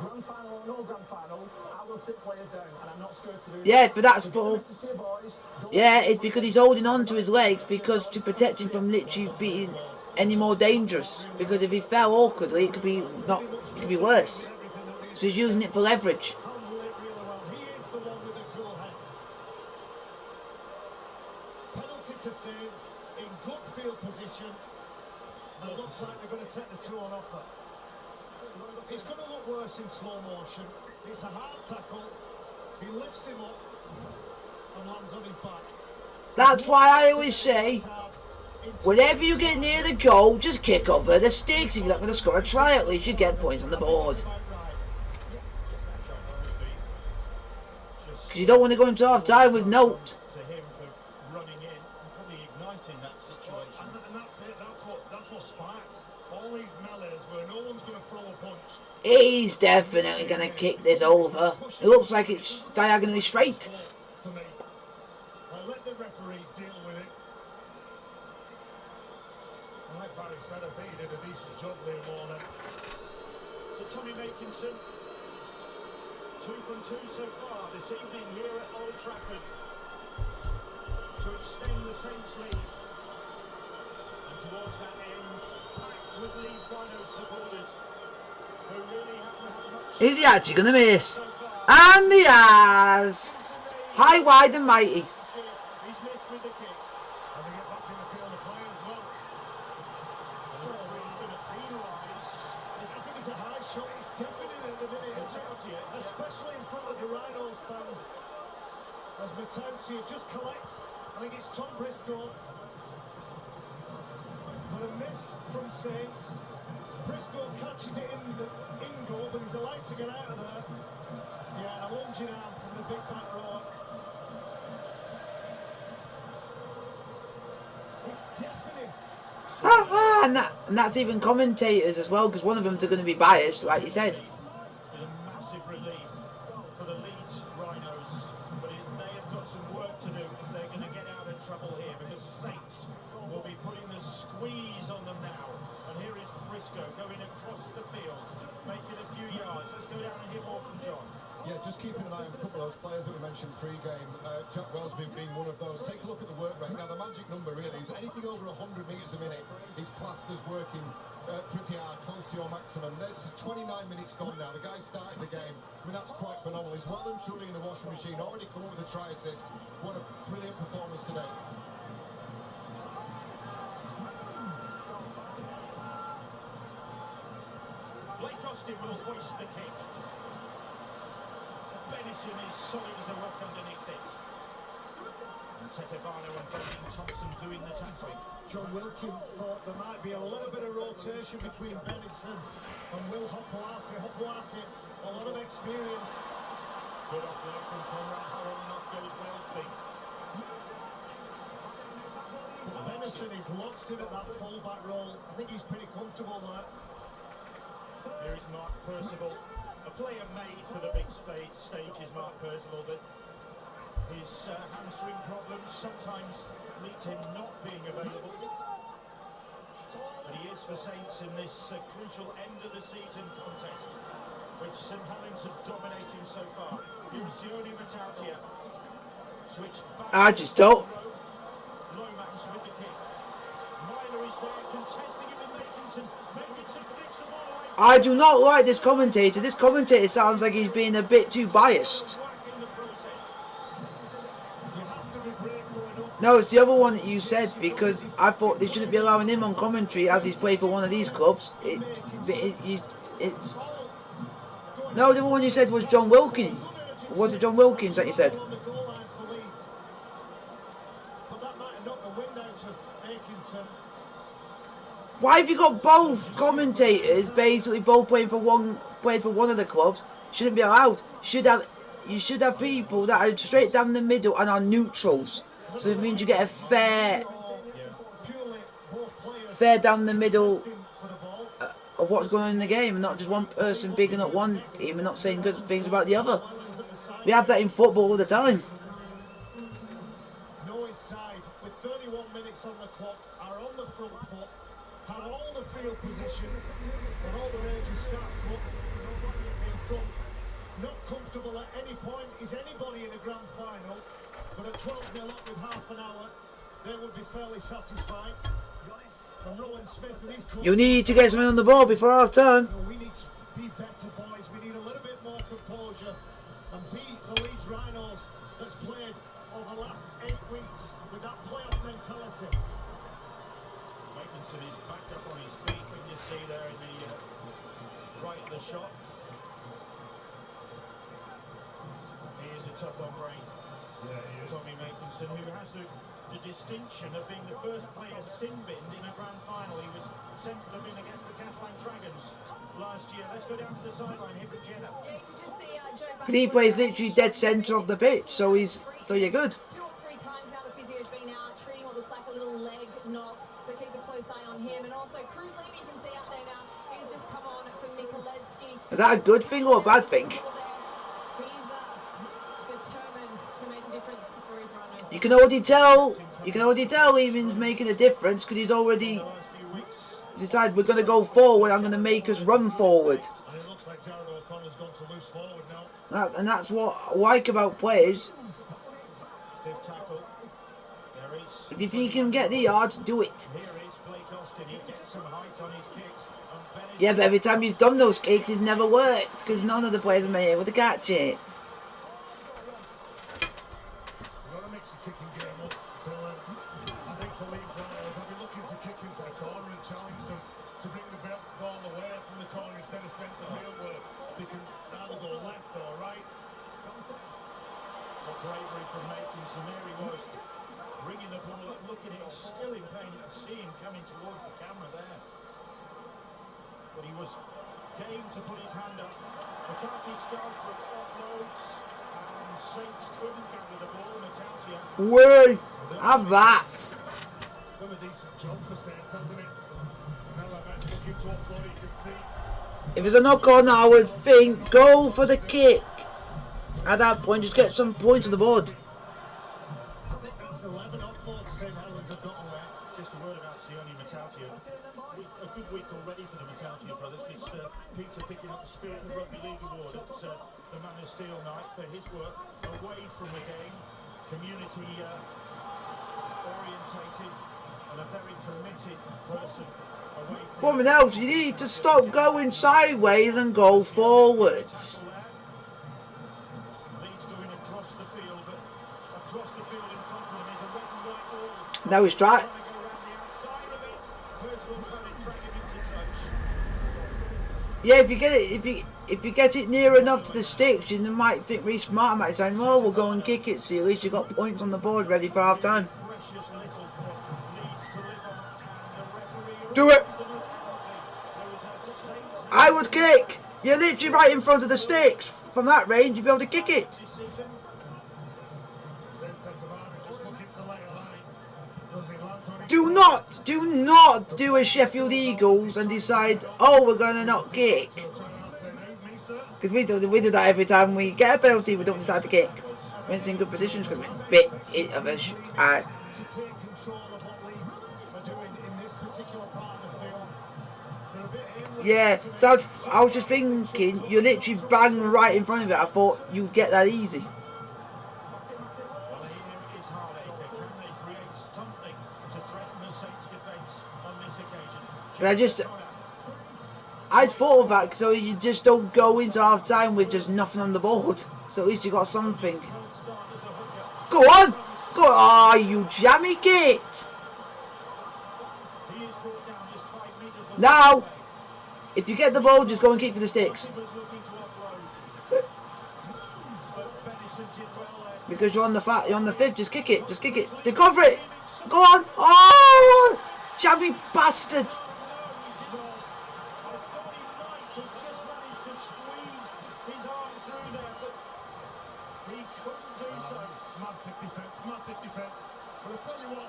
Grand final or no grand final, I will sit players down, and I'm not scared to do that. Yeah, but that's So for. message to you boys, don't Yeah, it's because he's holding on to his legs because to protect him from literally being any more dangerous. Because if he fell awkwardly, it could be worse. So he's using it for leverage. Handle it really well. He is the one with the cool head. Penalty to Saints in good field position. And it looks like they're going to take the 2 on offer. It's going to look worse in slow motion. It's a hard tackle. He lifts him up and lands on his back. That's why I always say, whenever you get near the goal, just kick over the sticks. If you're not going to score a try, at least you get points on the board. Because you don't want to go into half time with note. To him for running in, probably igniting that situation. And that's it. That's what sparks all these melees where no one's going to throw a punch. He's definitely going to kick this over. It looks like it's diagonally straight. To me, I let the referee deal with it. Like Barry said, I think he did a decent job there more than. So Tommy Makinson, 2 from 2 so far this evening here at Old Trafford to extend the Saints lead. And towards that end, packed with Leeds Rhinos supporters who really haven't had much Is he actually going to miss? so far. And he has. High, wide and mighty. He's missed with the kick. And they get back in the field of play as well. And the referee's going to penalise. I think it's a high shot. It's definite at the minute, especially in front of the Rhinos fans. As Matautia just collects, I think it's Tom Briscoe. But a miss from Saints. Briscoe catches it in goal, but he's allowed to get out of there. Yeah, and a lunging arm from the big back row. It's definite. And that's even commentators as well, because one of them's are going to be biased, like you said. It's a massive relief for the Leeds Rhinos, but they have got some work to do if they're going to get out of trouble here, because Saints will be putting the squeeze on them now. And here is Briscoe going across the field, making a few yards. Let's go down and hear more from John. Yeah, just keeping an eye on a couple of those players that we mentioned pre-game. Jack Wellsby being one of those. Take a look at the work rate. Now, the magic number really is anything over 100 metres a minute is classed as working pretty hard, close to your maximum. There's 29 minutes gone now. The guy started the game. I mean, that's quite phenomenal. He's well and truly in the washing machine. Already come up with a try assist. What a brilliant performance today. Blake Austin will hoist the kick. Benison is solid as a rock underneath it. Tetevano and Brendan Thompson doing the tackling. John Wilkin thought there might be a little bit of rotation between Benison and Will Hopoate. Hopoate, a lot of experience. Good offload from Conrad Harrell and off goes Wellsby. Benison is launched in at that full-back role. I think he's pretty comfortable there. Here is Mark Percival. A player made for the big stage is Mark Percival, but his hamstring problems sometimes lead to him not being available. But he is for Saints in this crucial end of the season contest, which St Helens are dominating so far. Here's Sione Matautia. Switch back. I just don't. Lomax with the kick. Myler is there contesting it with Makinson. Makinson flicks the ball away. I do not like this commentator. This commentator sounds like he's being a bit too biased. In the process. You have to be brave going up. No, it's the other one that you said, because I thought they shouldn't be allowing him on commentary as he's played for one of these clubs. No, the other one you said was John Wilkins. Or was it John Wilkins that you said? On the goal line for Leeds. But that might have knocked the wind out of Atkinson. Why have you got both commentators basically both playing for one of the clubs? Shouldn't be allowed. You should have people that are straight down the middle and are neutrals. So it means you get a fair down the middle of what's going on in the game, and not just one person bigging up one team and not saying good things about the other. We have that in football all the time. Norwich side, with 31 minutes on the clock, are on the front foot, had all the field position, and all the Rangers stats look in front. Not comfortable at any point is anybody in a grand final, but at 12-0 up with half an hour, they would be fairly satisfied. And Rowan Smith and his You need to get something on the ball before half time. we need to be better, boys. We need a little bit more composure and beat the Leeds Rhinos that's played over the last 8 weeks with that playoff mentality. Makinson is back up on his feet. We can see there in the right of the shot. He is a tough hombre. Yeah, he is. Tommy Makinson, who has to the distinction of being the first player sin-binned in a grand final. He was sent to the bin against the Catalan Dragons last year. Let's go down to the sideline here with Jenna. Yeah, you can just see Joe Because he plays literally dead centre of the pitch, so you're good. 2 or 3 times now the physio's been out, treating what looks like a little leg knock, so keep a close eye on him. And also Cruz Levy, you can see out there now, he's just come on from Nikoletsky. Is that a good thing or a bad thing? He's determined to make a difference for his runners. You can already tell Eamon's making a difference because he's already decided we're going to go forward. I'm going to make us run forward. And it looks like Jared O'Connor's gone to loose forward now. That's what I like about players. Fifth tackle. There is. If you think you can get the yards, do it. Here is Blake Austin. He gets some height on his kicks. And Bennett Yeah, but every time you've done those kicks, it's never worked because none of the players have been able to catch it. We've got to mix the kicking game up, Bill. I think for Leeds Rhinos, I'll be looking to kick into the corner and challenge them to bring the ball away from the corner instead of centre field where they can either go left or right. What bravery from Nathan Samiri was bringing the ball up, looking at it, still in pain. You can see him coming towards the camera there. But he was game to put his hand up. McCarthy Scarsbrook offloads, and Saints couldn't gather the ball. Matatia. Way, have that. Done a decent job for Saints, hasn't it? Now that man's looking to offload, you can see. If it's a knock on, I would think go for the kick. At that point, just get some points on the board. That's 11 offloads St Helens have got away. Just a word about Sione Matatia. A good week already for the Matatia brothers, because Peter picking up the Spirit of Rugby League award at the Man of Steel night for his work away from the game, community orientated, and a very committed person away from Woman else, you need to stop going sideways and go forwards. Leeds going across the field, but across the field in front of them is a red and white wall. Now he's trying. Trying to go around the outside of it. Percival trying to drag him into touch. Yeah, if you get it near enough to the sticks, you might think really smart. Might say, "Well, we'll go and kick it." So at least you got points on the board ready for half time. Precious little for Leeds to live on, and the referee. Do it. There was a Saints I would kick. You're literally right in front of the sticks. From that range, you'd be able to kick it. decision. Saints Tavares just looking to lay a line. Does he land on his Do not do a Sheffield Eagles and decide, oh, we're going to not kick. Because we do that every time we get a penalty, we don't decide to kick. When it's in good positions, because we're a bit of a... to take control of what Leeds are doing in this particular part of the field. They're a bit aimless. Yeah, so I was just thinking, you literally bang right in front of it. I thought you'd get that easy. Well, here is Hardacre. Can they create something to threaten the Saints' defence on this occasion? I thought of that, so you just don't go into half time with just nothing on the board. So at least you got something. Will start as a hooker. Go on! Go on! Oh, you jammy git! He is brought down just 5 metres or so Now, away. if you get the ball, just go and kick for the sticks. He was looking to offload. But Benison did well there. Because you're on the fifth, just kick it, They cover it! Go on! Oh! Jammy bastard! Massive defence. But I tell you what,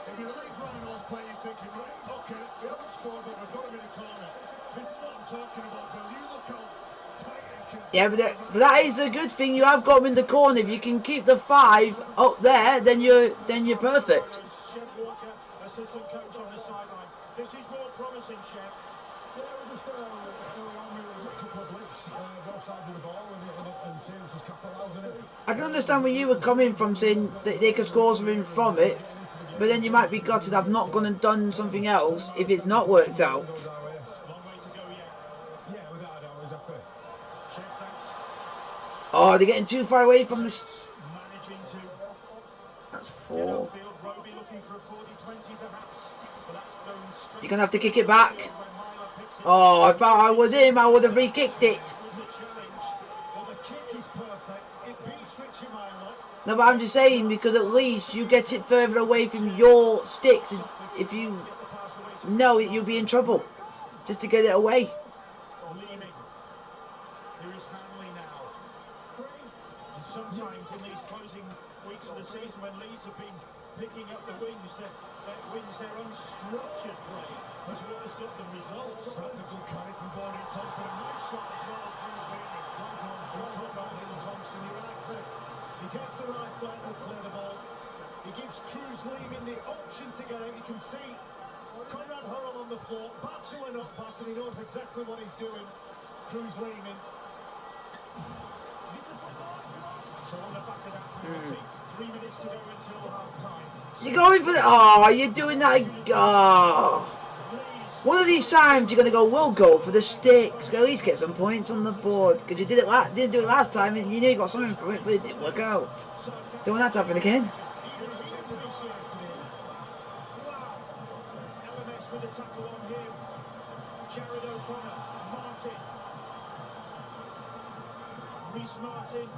if you're a Leeds Rhinos player, you're thinking, right, okay, we haven't scored, but we've got him in a corner. This is what I'm talking about, Bill. You look how tight and Yeah, but that is a good thing. You have got them in the corner. If you can keep the 5 up there, then you're perfect. Chef Walker, assistant coach on the sideline. This is more promising, Chef. Yeah, we're just early on, we were a couple of blips, both sides of the ball, and seeing just capitalising it. I can understand where you were coming from, saying that they could score something from it, but then you might be gutted I've not gone and done something else if it's not worked out. Long way to go yet. Yeah, without a doubt, exactly. Chef, that's Oh, they're getting too far away from this. managing to That's get 4. upfield. Roby looking for a 40-20 perhaps, but that's going straight. You're going to have to kick it back. When Myler picks it Oh, if I was him, I would have re-kicked it. was a challenge. Well, the kick is perfect. It beats Richie Myler. No, but I'm just saying, because at least you get it further away from your sticks. If you know it, you'll be in trouble. Just to get it away. Leaming. Here is Hanley now. And sometimes in these closing weeks of the season when Leeds have been picking up the wins, their unstructured play has always got the results. That's a good carry from Borden Thompson. A nice shot as well. Cruz leading. Well done from Conrad Thompson. You're right, says. He gets the right side to play the ball. He gives Cruz Leaming the option to get out. You can see Conrad Hurrell on the floor, Batchelor not back, and he knows exactly what he's doing. Cruz Leaming. So on the back of that penalty, 3 minutes to go until half time. You're going for the... Oh, you're doing that... Oh. One of these times you're going to go, we'll go for the sticks. At least get some points on the board. Because you didn't do it last time and you knew you got something from it, but it didn't work out. Don't want that to happen again. LMS with a tackle on him. Jared O'Connor, Martin. Reece Martin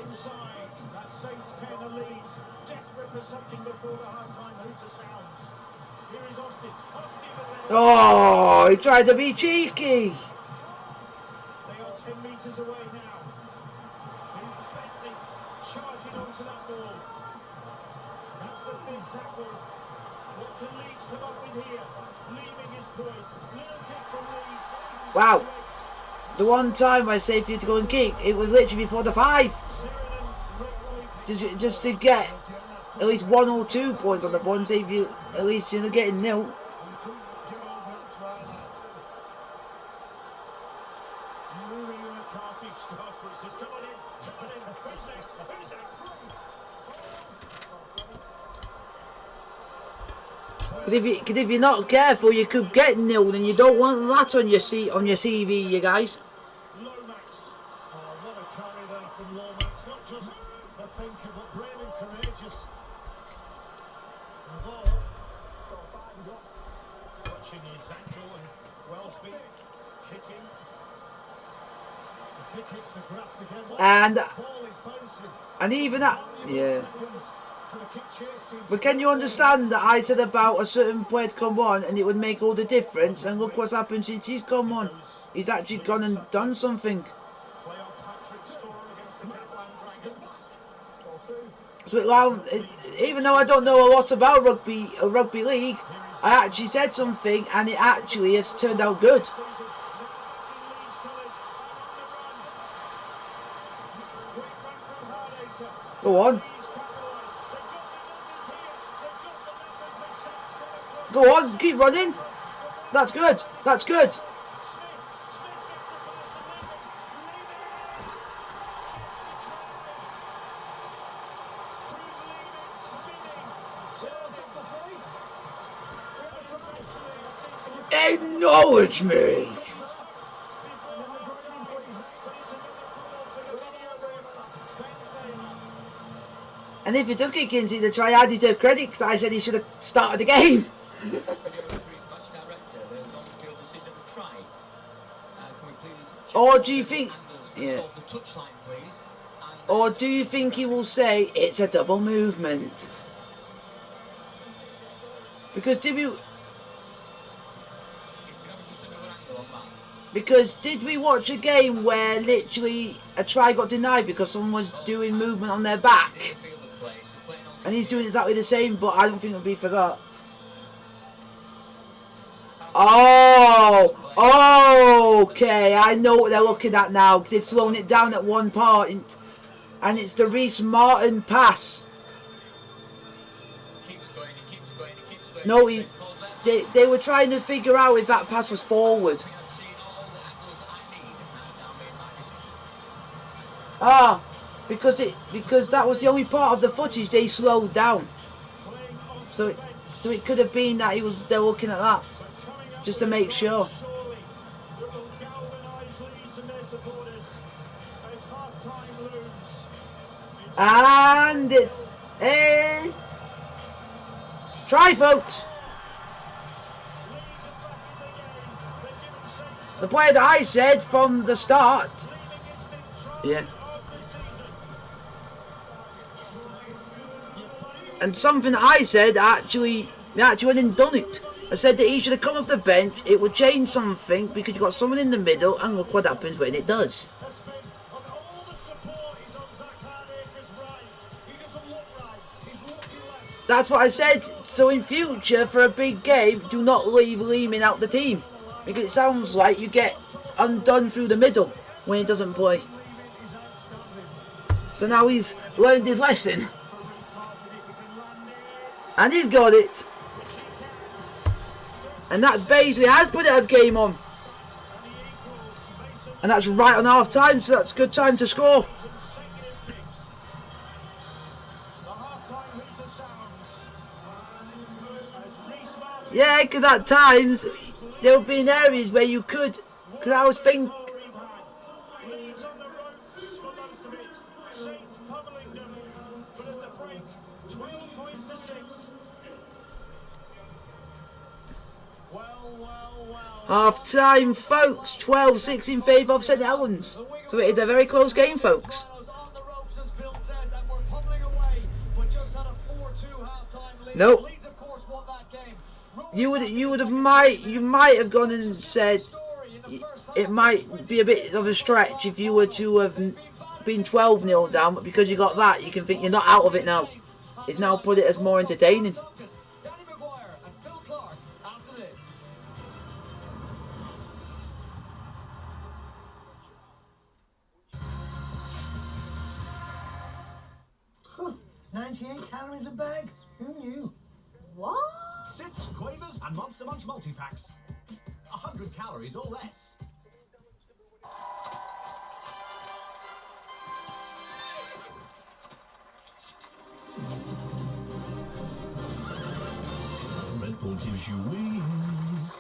inside. That's St Helens. Desperate for something before the half-time hooter sounds. Here is Austin. Oh, he tried to be cheeky. They are 10 metres away now. Here's Bentley charging onto that ball. That's the 5th tackle. What can Leeds come up with here? Leaving his poised. Little kick from Leeds. Wow. The one time I say for you to go and kick, it was literally before the 5. Just to get at least 1 or 2 points on the board and save you at least you're getting nil. Because if you're not careful, you could get nil, and you don't want that on your CV, you guys. Lomax. Oh, what a carry there from Lomax. Not just a thinker, but brave and courageous. The ball. Touching his ankle and Wellsby kicking. The kick hits the grass again. And The ball is bouncing. Even that, yeah. Seconds for the kick chase team. But can you understand that I said about a certain player to come on and it would make all the difference? And look what's happened since he's come on. He's actually gone and done something. Playoff hat-trick scorer against the Catalan Dragons. So even though I don't know a lot about rugby league, I actually said something and it actually has turned out good. Go on. Go on, keep running. That's good. That's good. Acknowledge me. And if it does get Kinsey, the try I deserve credit because I said he should have started the game. Or do you think, yeah, or do you think he will say it's a double movement? Because did we watch a game where literally a try got denied because someone was doing movement on their back? And he's doing exactly the same, but I don't think it'll be for that. Oh, okay, I know what they're looking at now, because they've slowed it down at one point, and it's the Reece Martin pass. No, they were trying to figure out if that pass was forward. Because that was the only part of the footage they slowed down. So it could have been that they're looking at that just to make sure. And it's a try, folks. The player that I said from the start. Yeah. And something that I said actually went and done it. I said that he should have come off the bench. It would change something because you got someone in the middle, and look what happens when it does. Has been on all the support. He's on Zach Hardaker's right. He doesn't look right. He's looking left. That's what I said. So in future, for a big game, do not leave Lehman out the team, because it sounds like you get undone through the middle when he doesn't play. So now he's learned his lesson, and he's got it. And that's basically has put it as game on. And that's right on half time, so that's a good time to score. Yeah, because at times there would be in areas where you could, because I was thinking. Leeds on the ropes for most of it. Saints pummeling them. But at the break, 12 points to 6. Well. Half time, folks. 12-6 in favour of St Helens. So it is a very close game, folks. On the ropes, as Bill says, and we're pummeling away, but just had a 4-2 half-time lead. Nope. Leeds, of course, won that game. You might have gone and said it might be a bit of a stretch if you were to have been 12-0 down, but because you got that, you can think you're not out of it now. It's now put it as more entertaining. Danny Maguire and Phil Clark after this. Huh, 98 calories a bag? Who knew? What? Sits, Quavers and Monster Munch multi-packs. 100 calories or less. Red Bull gives you wings.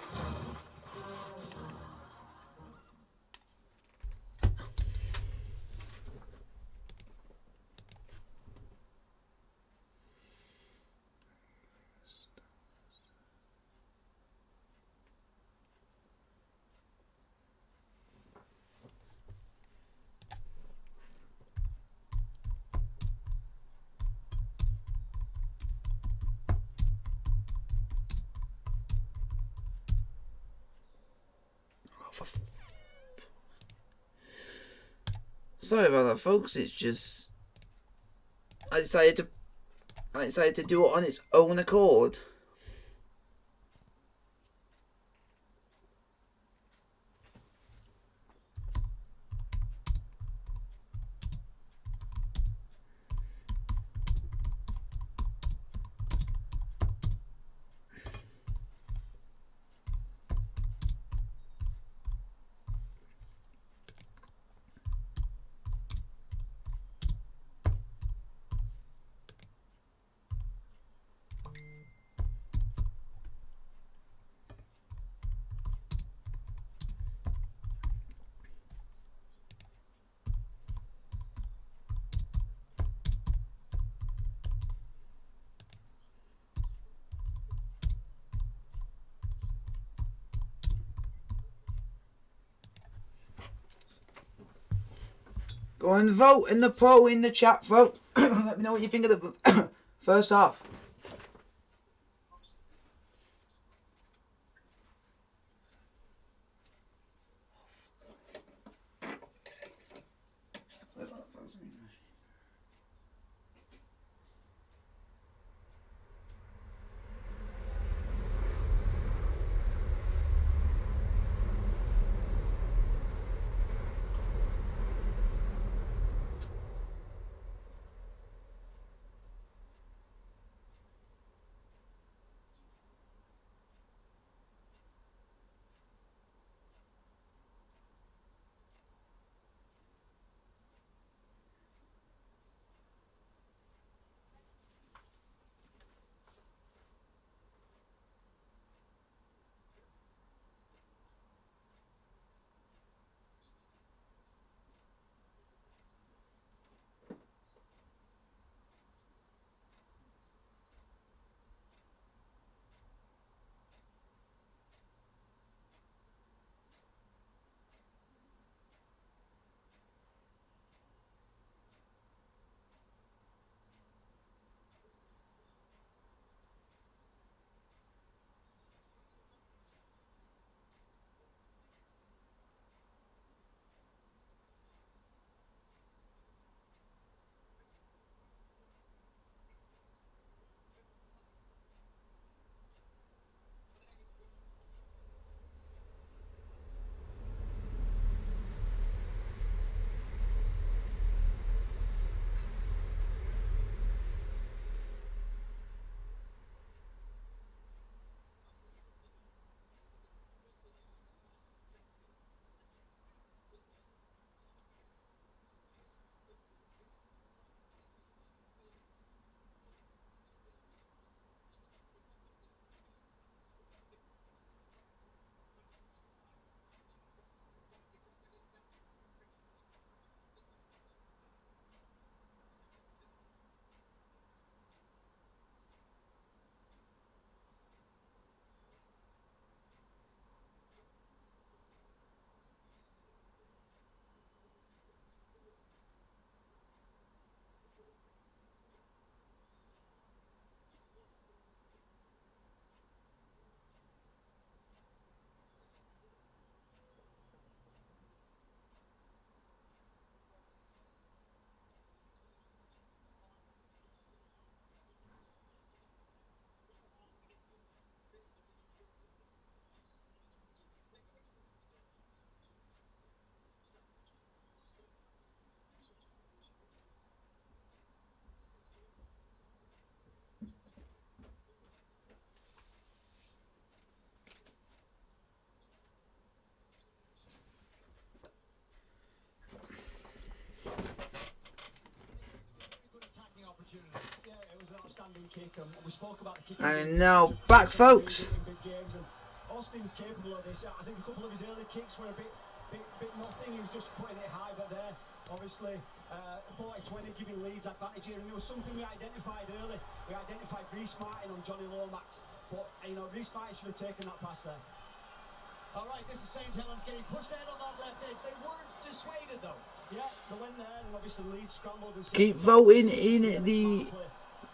Sorry about that, folks. It's just I decided to do it on its own accord. Go and vote in the poll in the chat, vote. Let me know what you think of the first half. kick, and we spoke about the kick. And now back, folks. In big games, and Austin's capable of this. I think a couple of his early kicks were a bit nothing. He was just putting it high, but there, obviously, 40-20 giving Leeds advantage here. And there was something we identified early. We identified Reece Martin on Johnny Lomax, but you know, Reece Martin should have taken that pass there. All right, this is St Helens getting pushed out on that left edge. They weren't dissuaded though. Yeah, they went there, and obviously Leeds scrambled. And Keep voting in the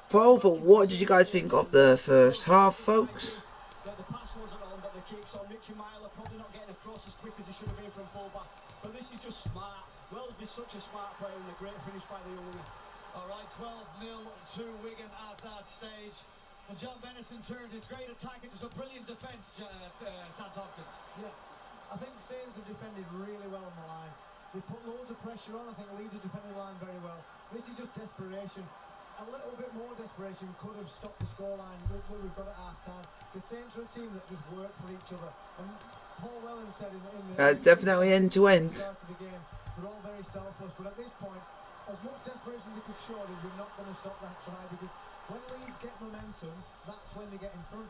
poll for what did you guys think of the first half, folks? The pass wasn't on, but the kicks on. Richie Myler probably not getting across as quick as he should have been from full-back. But this is just smart. Wells is such a smart player, and a great finish by the young winger. All right, 12-0 to Wigan at that stage. And John Benison turned his great attack into some brilliant defence, Sam Tompkins. Yeah, I think Saints have defended really well on the line. They put loads of pressure on. I think Leeds have defended the line very well. This is just desperation. A little bit more desperation could have stopped the scoreline that we've got at half-time. The Saints are a team that just work for each other. And Paul Whelan said in the That's definitely end-to-end. start of the game, they're all very selfless. But at this point, as much desperation as they could show, they were not going to stop that try, because when Leeds get momentum, that's when they get in front.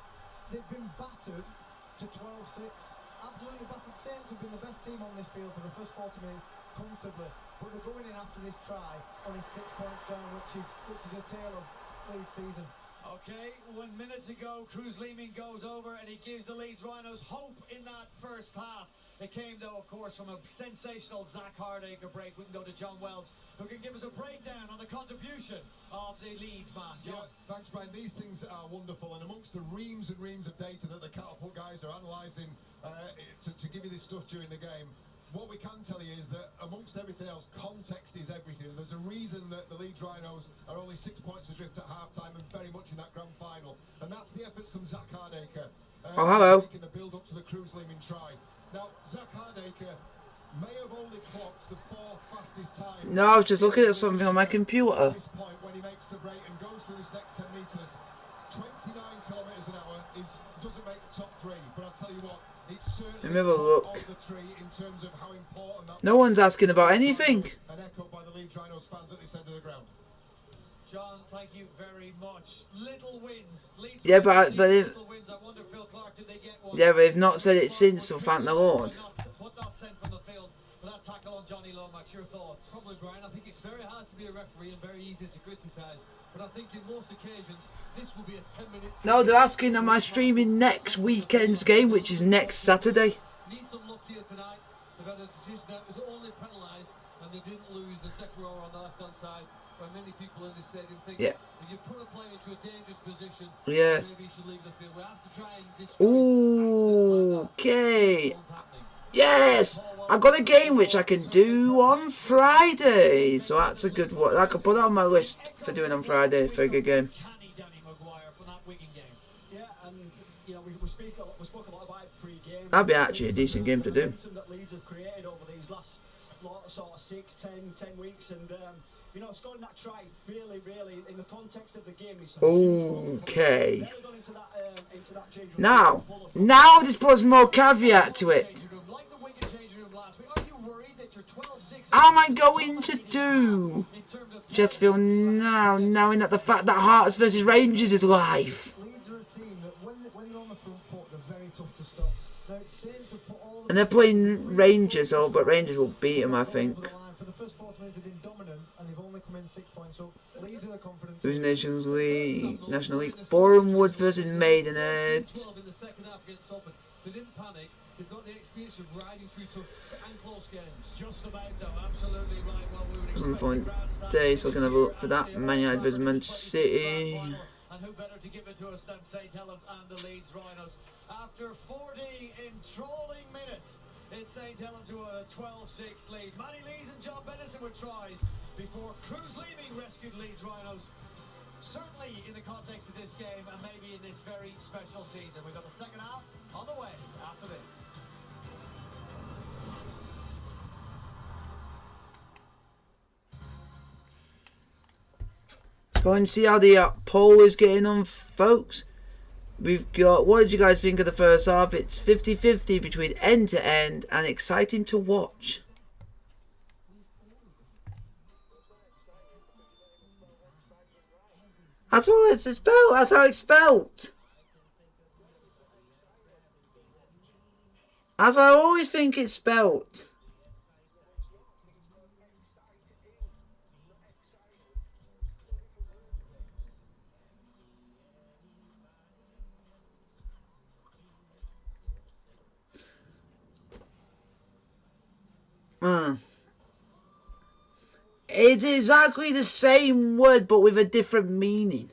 They've been battered to 12-6. Absolutely battered. Saints have been the best team on this field for the first 40 minutes comfortably, but they're going in after this try only 6 points down, which is a tale of Leeds season. Okay, 1 minute to go. Cruz Leeming goes over and he gives the Leeds Rhinos hope in that first half. It came, though, of course, from a sensational Zach Hardacre break. We can go to John Wells, who can give us a breakdown on the contribution of the Leeds man. John. Yeah, thanks, Brian. These things are wonderful, and amongst the reams and reams of data that the Catapult guys are analysing to give you this stuff during the game, what we can tell you is that amongst everything else, context is everything. There's a reason that the Leeds Rhinos are only 6 points adrift at half-time and very much in that grand final, and that's the efforts from Zach Hardacre. Oh, hello. Making the build-up to the Cruz Leeming try. Now, Zach Hardacre may have only clocked the 4th fastest time. No, I was just looking at something on my computer. At this point, when he makes the break and goes through this next 10 metres, 29 kilometres an hour doesn't make the top 3. But I'll tell you what, it's certainly Let me have a look. top of the tree in terms of how important that. No one's asking about anything. And echoed by the Leeds Rhinos fans at this end of the ground. John, thank you very much. Little wins. Leeds Yeah, but little wins. I wonder, Phil Clark, did they get one? yeah, but they've not said it since, so thank the Lord. But not sent from the field for that tackle on Johnny Lomax. Your thoughts? Probably, Brian. I think it's very hard to be a referee and very easy to criticise. But I think in most occasions, this will be a 10-minute... No, they're asking, am I streaming next weekend's game, which is next Saturday? Need some luck here tonight. They've had a decision that was only penalised, and they didn't lose the second row on the left-hand side, where many people in the stadium think if you put a player into a dangerous position, maybe you should leave the field. We have to try and discourage Okay. Yes! I got a game which I can do on Friday, so that's a good one. I can put it on my list for doing on Friday for a good game. Yeah, and you know, we spoke a lot about pre-game. That'd be actually a decent game to do. That Leeds have created over these last sort of 6, 10 weeks, and you know, scoring that try really, in the context of the game is okay. Now this puts more caveat to it. How am I going to do Chesterfield now, knowing that the fact that Hearts versus Rangers is live? Leeds are a team that when they're on the front foot, they're very tough to stop. Now, Saints have put all And they're playing Rangers, but Rangers will beat them, I think. for the first 40 minutes, they've been dominant, and they've only come in 6 points. So Leeds are the confidence. Who's Nations League? National League. Bournemouth versus Maidenhead. 12 in the second half against Salford. They didn't panic. They've got the experience of riding through tough and close games. Just about, though. Absolutely right. Well, we would Some expect fun days, so we can have a look for that. Man United versus Man City. And who better to give it to us than St Helens and the Leeds Rhinos? After 40 enthralling minutes, it's St Helens who are a 12-6 lead. Manny Lees and John Benison with tries before Cruz Leeming rescued Leeds Rhinos. Certainly in the context of this game and maybe in this very special season. We've got the second half on the way after this. Go and see how the poll is getting on, folks. We've got, what did you guys think of the first half? It's 50-50 between end to end and exciting to watch. That's all it's spelled. That's how it's spelled. That's what I always think it's spelled. It's exactly the same word but with a different meaning.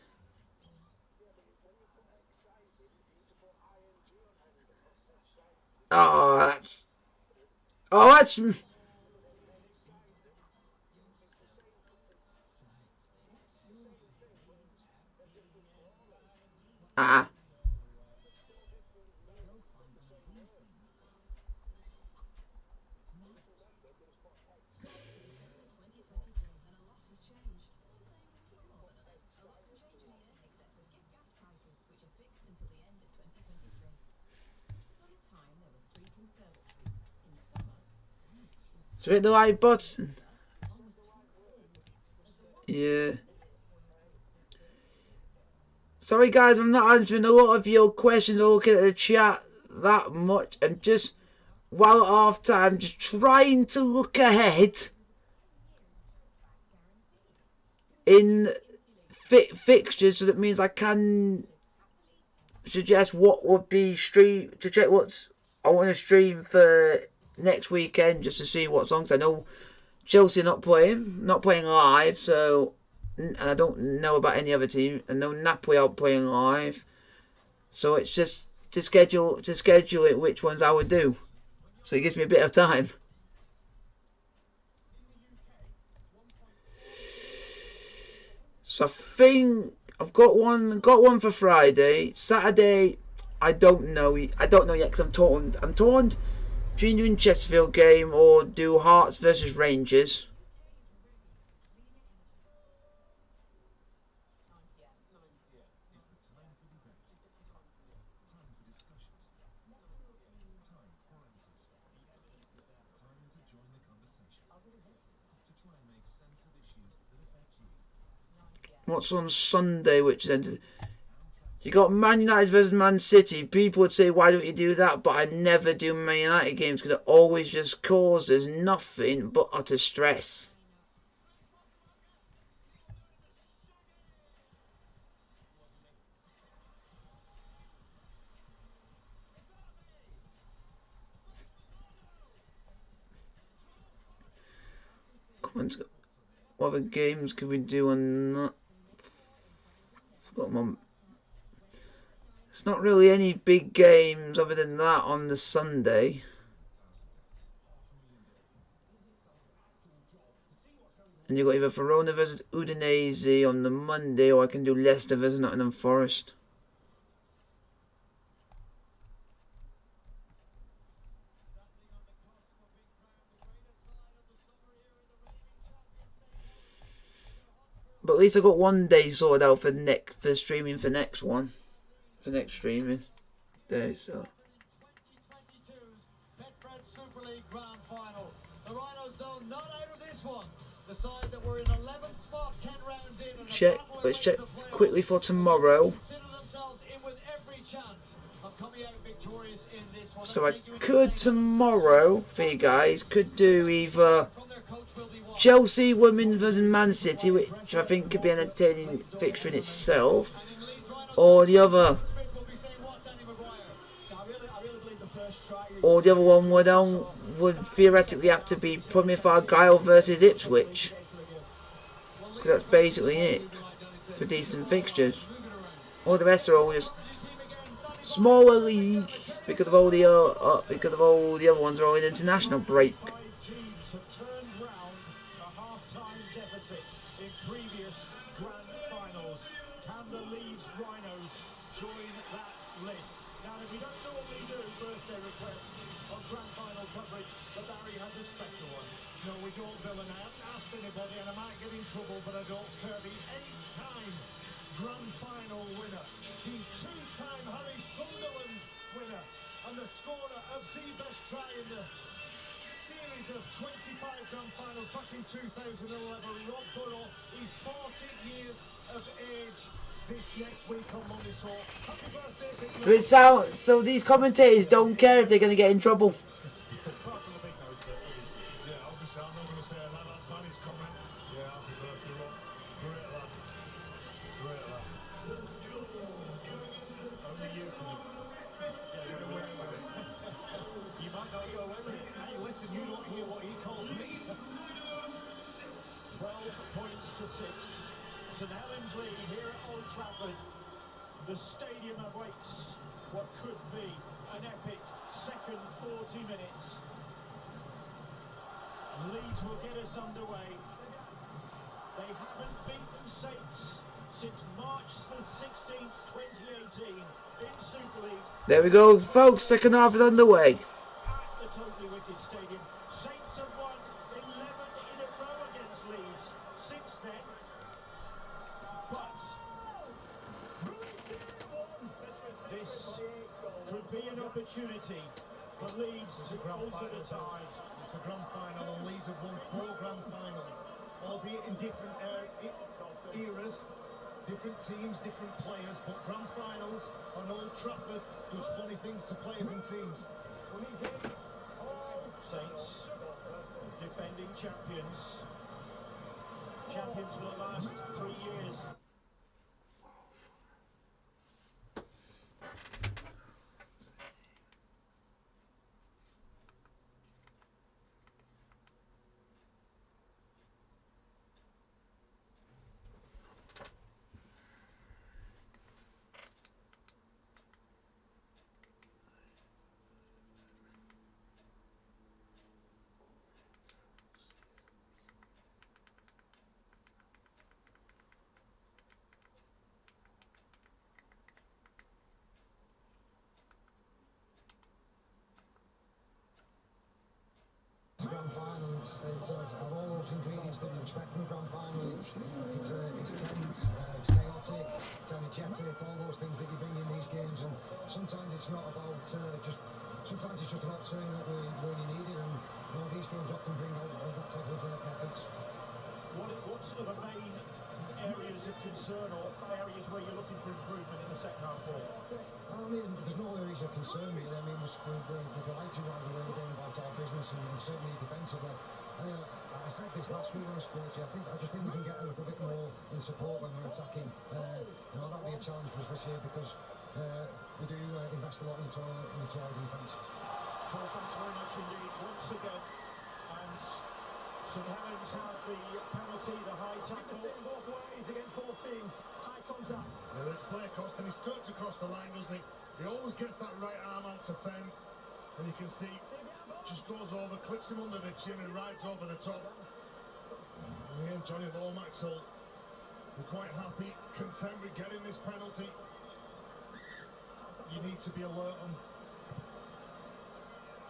Oh, that's... Oh, that's... Ah. So hit the like button. Yeah. Sorry guys, I'm not answering a lot of your questions or looking at the chat that much. I'm just, while at half time, just trying to look ahead in fixtures, so that means I can suggest what would be stream, to check what's I want to stream for next weekend, just to see what songs. I know Chelsea are not playing live, so, and I don't know about any other team. I know Napoli aren't playing live, so it's just to schedule it which ones I would do, so it gives me a bit of time. So I think I've got one for Friday. Saturday, I don't know yet because I'm torn between doing Chesterfield game or do Hearts versus Rangers. What's on Sunday, which then you got Man United versus Man City. People would say, why don't you do that? But I never do Man United games because it always just causes nothing but utter stress. What other games can we do on that? It's not really any big games other than that on the Sunday. And you've got either Verona versus Udinese on the Monday, or I can do Leicester versus Nottingham Forest. But at least I got one day sorted out for streaming for next one. For next streaming day, so. 2022's Betfred Super League Grand Final. The Rhinos, though, not out of this one. The side that were in 11th spot, 10 rounds in. And Let's check quickly for tomorrow. Consider themselves in with every chance of coming out victorious in this one. So I could tomorrow, for you guys, could do either Chelsea Women's versus Man City, which I think could be an entertaining fixture in itself, or the other one would theoretically have to be Plymouth Argyle versus Ipswich, because that's basically it for decent fixtures. All the rest are all just smaller leagues because of all the other ones are all in international break. In previous grand finals, can the Leeds Rhinos join that list? Now, we don't normally do birthday requests on grand final coverage, but Barry has a special one. No, we don't, Bill, and I haven't asked anybody, and I might get in trouble, but I don't care. The 8-time grand final winner, the 2-time Harry Sunderland winner, and the scorer of the best try in the series of 25 grand finals back in 2011, Rob Burrow. He's 40 years of age this next week on Monday. So happy birthday, big So it sounds, so these commentators don't care if they're going to get in trouble. Apart from the big nose bit, obviously. Yeah, obviously, I'm not going to say that. That's Manny's comment. Yeah, happy birthday, Rob. Great lad. Great lad. Only you can get away with it. You might not go away with it. Hey, listen, you don't hear what he calls me. 12 points to 6. St Helens lead here at Old Trafford. The stadium awaits what could be an epic second 40 minutes. Leeds will get us underway. They haven't beaten Saints since March the 16th, 2018 in Super League. There we go, folks. Second half is underway. At the Totally Wicked Stadium. Saints have won 11 in a row against Leeds since then. But this could be an opportunity for Leeds to alter the tide. It's a grand final, and Leeds have won 4 grand finals, albeit in different eras, different teams, different players, but grand finals on Old Trafford does funny things to players and teams. Saints, defending champions. Champions for the last 3 years. Grand final, it has all those ingredients that you expect from a grand final. It's tense, it's chaotic, it's energetic, all those things that you bring in these games. And sometimes it's not about sometimes it's just about turning up where you need it. And you know, these games often bring out that type of efforts. What sort of the main areas of concern or areas where you're looking for improvement in the second half, Paul? I mean, there's no areas of concern really. I mean, we're delighted with the way we're going about our business, and certainly defensively. I said this last week when I spoke to you. I just think we can get a little bit more in support when we're attacking. You know, that'll be a challenge for us this year because we do invest a lot into our defence. Paul, thanks very much indeed once again. And St Helens have the penalty, the high tackle. Both ways against both teams. High contact. Yeah, it's play across, and he skirts across the line, doesn't he? He always gets that right arm out to fend, and you can see just goes over, clips him under the chin and rides over the top. And again, Johnny Lomax will be quite happy, content with getting this penalty. You need to be alert on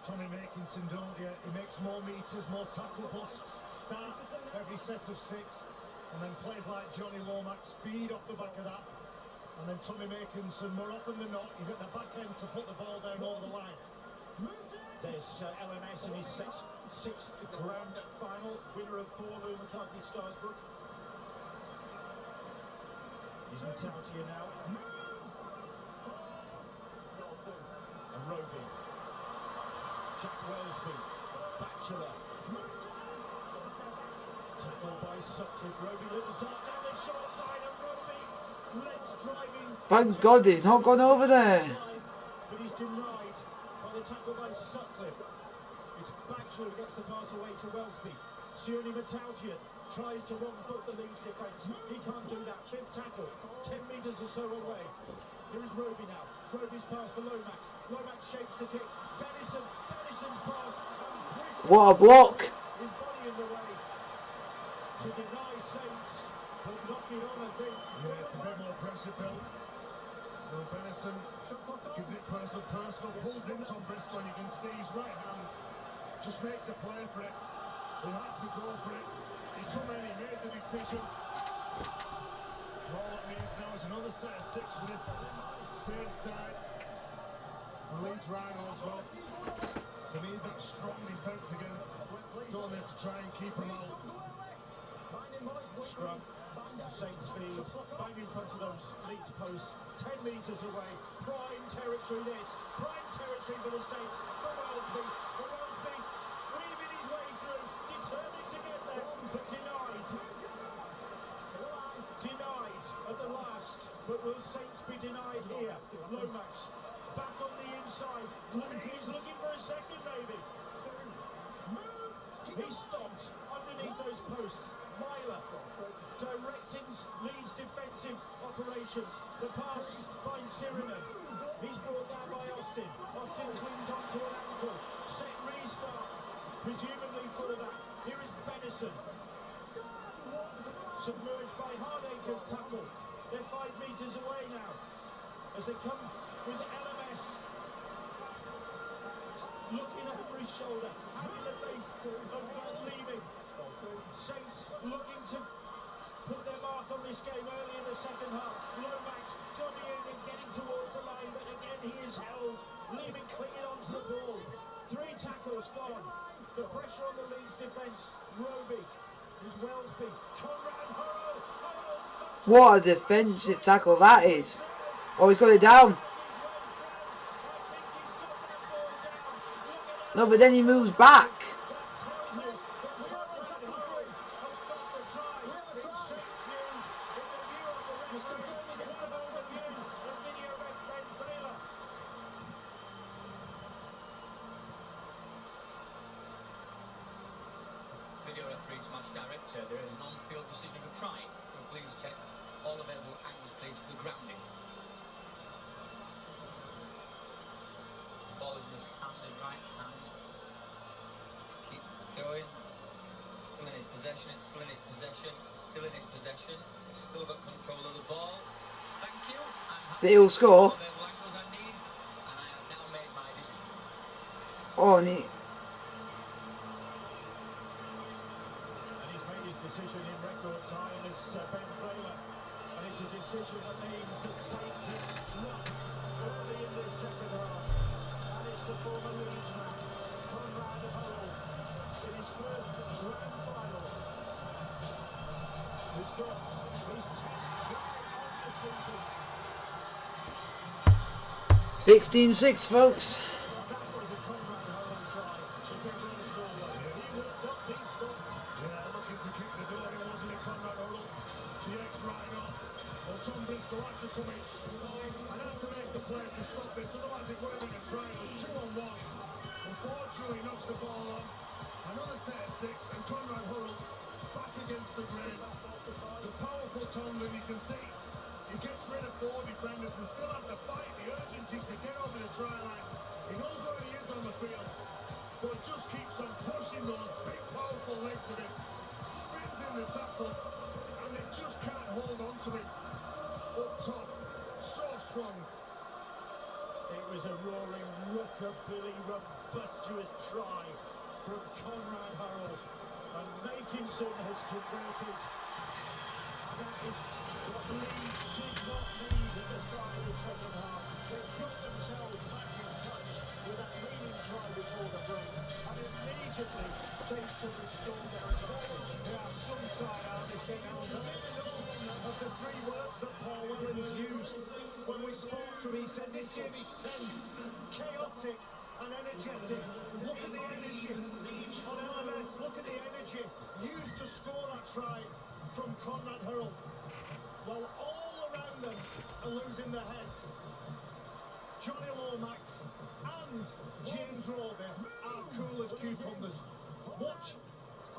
Tommy Makinson, don't you? He makes more meters, more tackle busts, start every set of 6, and then plays like Johnny Lomax feed off the back of that. And then Tommy Makinson, more often than not, he's at the back end to put the ball down over the line. There's LMS in his sixth grand final, winner of 4 Lou McCarthy Starsbrook. He's in Tautier now. And Roby. Jack Wellesby. Batchelor. Tackled by Sutcliffe. Roby, little dart down the short side, and Roby legs driving. Thank God he's not gone over there. But he's denied by the tackle by Sutcliffe. It's Batchelor who gets the pass away to Wellesby. Sione Matautian tries to wrong-foot the Leeds defence. He can't do that. 5th tackle, 10 metres or so away. Here is Roby now. Roby's pass for Lomax. Lomax shapes the kick. Bennison's pass. What a block! His body in the way to deny Saints, but knock it on, I think. Yeah, it's a bit more pressure built. Well, Bennison gives it personal, pulls in Tom Briscoe, and you can see his right hand just makes a play for it. He had to go for it. He come in, he made the decision. All that means now is another set of 6 for this Saints side. The Leeds Rhinos, well, they need that strong defence again, don't they, to try and keep them out. Scrum. Saints feed, bang in front of those Leeds posts, 10 metres away. Prime territory this, prime territory for the Saints, for Wellesby. For Wellesby, weaving his way through, determined to get there, but denied. Denied at the last, but will Saints be denied here? Lomax, back on the inside. He's looking for a second, maybe. He's stopped underneath those posts. Myler directing Leeds' defensive operations. The pass finds Sirinen. He's brought down by Austin. Austin clings onto an ankle. Set restart, presumably for that. Here is Benison. Submerged by Hardacre's tackle. They're 5 metres away now. As they come with LMS. Looking over his shoulder. Having the face of leaving. Saints looking to put their mark on this game early in the second half. Lomax dummy-ing and getting towards the line, but again he is held, leaving clinging onto the ball. 3 tackles gone. The pressure on the Leeds defence. Roby, there's Wellesby, Conrad Hurrell. What a defensive tackle that is. Oh, he's got it down. No, but then he moves back. Video referee to match director. There is an on-field decision of a try. So please check all available angles, please, for the grounding. Ball is in his hand, his right hand. Keep going. Still in his possession. It's still in his possession. Still in his possession. Still got control of the ball. Thank you. They all score. All available angles I need, and I have now made my decision. Oh, neat. Decision in record time is Ben Frailer, and it's a decision that means that Saints have struck early in the second half, and it's the former Leeds man, Conrad Hurrell, in his first grand final, who's got his 10th try of the season. 16-6, folks. Unfortunately, knocks the ball on. Another set of 6, and Conrad Hurrell back against the grain. The powerful Tondon, you can see, he gets rid of 4 defenders and still has the fight, the urgency to get over the try line. He knows where he is on the field, but just keeps on pushing those big, powerful legs of his. Spins in the tackle, and they just can't hold on to him. Up top, so strong. It was a roaring, rockabilly, rumbustious try from Conrad Hurrell, and Makinson has converted. And that is what Leeds did not need at the start of the second half. They got themselves back in touch with that leading try before the break, and immediately Saints have restored their advantage. Yeah, some side out this St Helens. Of the 3 words that Paul Wellens used when we spoke to him, he said this game is tense, chaotic and energetic. Look at the energy on LMS, look at the energy used to score that try from Conrad Hurrell. While all around them are losing their heads. Johnny Lomax and James Roby are cool as cucumbers. Watch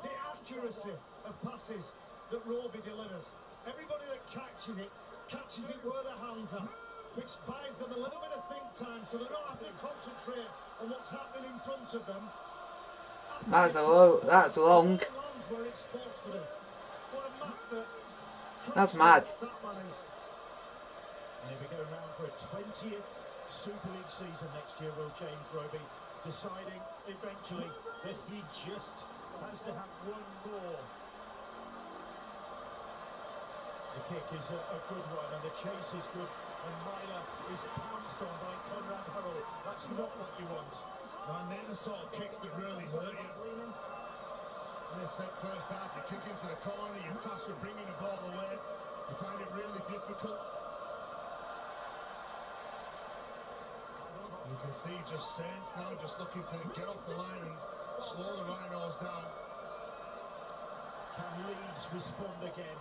the accuracy of passes that Roby delivers. Everybody that catches it where their hands are, which buys them a little bit of think time, so they're not having to concentrate on what's happening in front of them. That's long. That's mad. And he'll be going round for a 20th Super League season next year, will James Roby, deciding eventually that he just has to have one more. The kick is a good one, and the chase is good, and Myler is pounced on by Conrad Hurrell. That's not what you want. And they're the sort of kicks that really hurt you. When it's set first half, you kick into the corner, you're tasked with bringing the ball away. You find it really difficult. You can see just Saints now just looking to get off the line and slow the Rhinos down. Can Leeds respond again?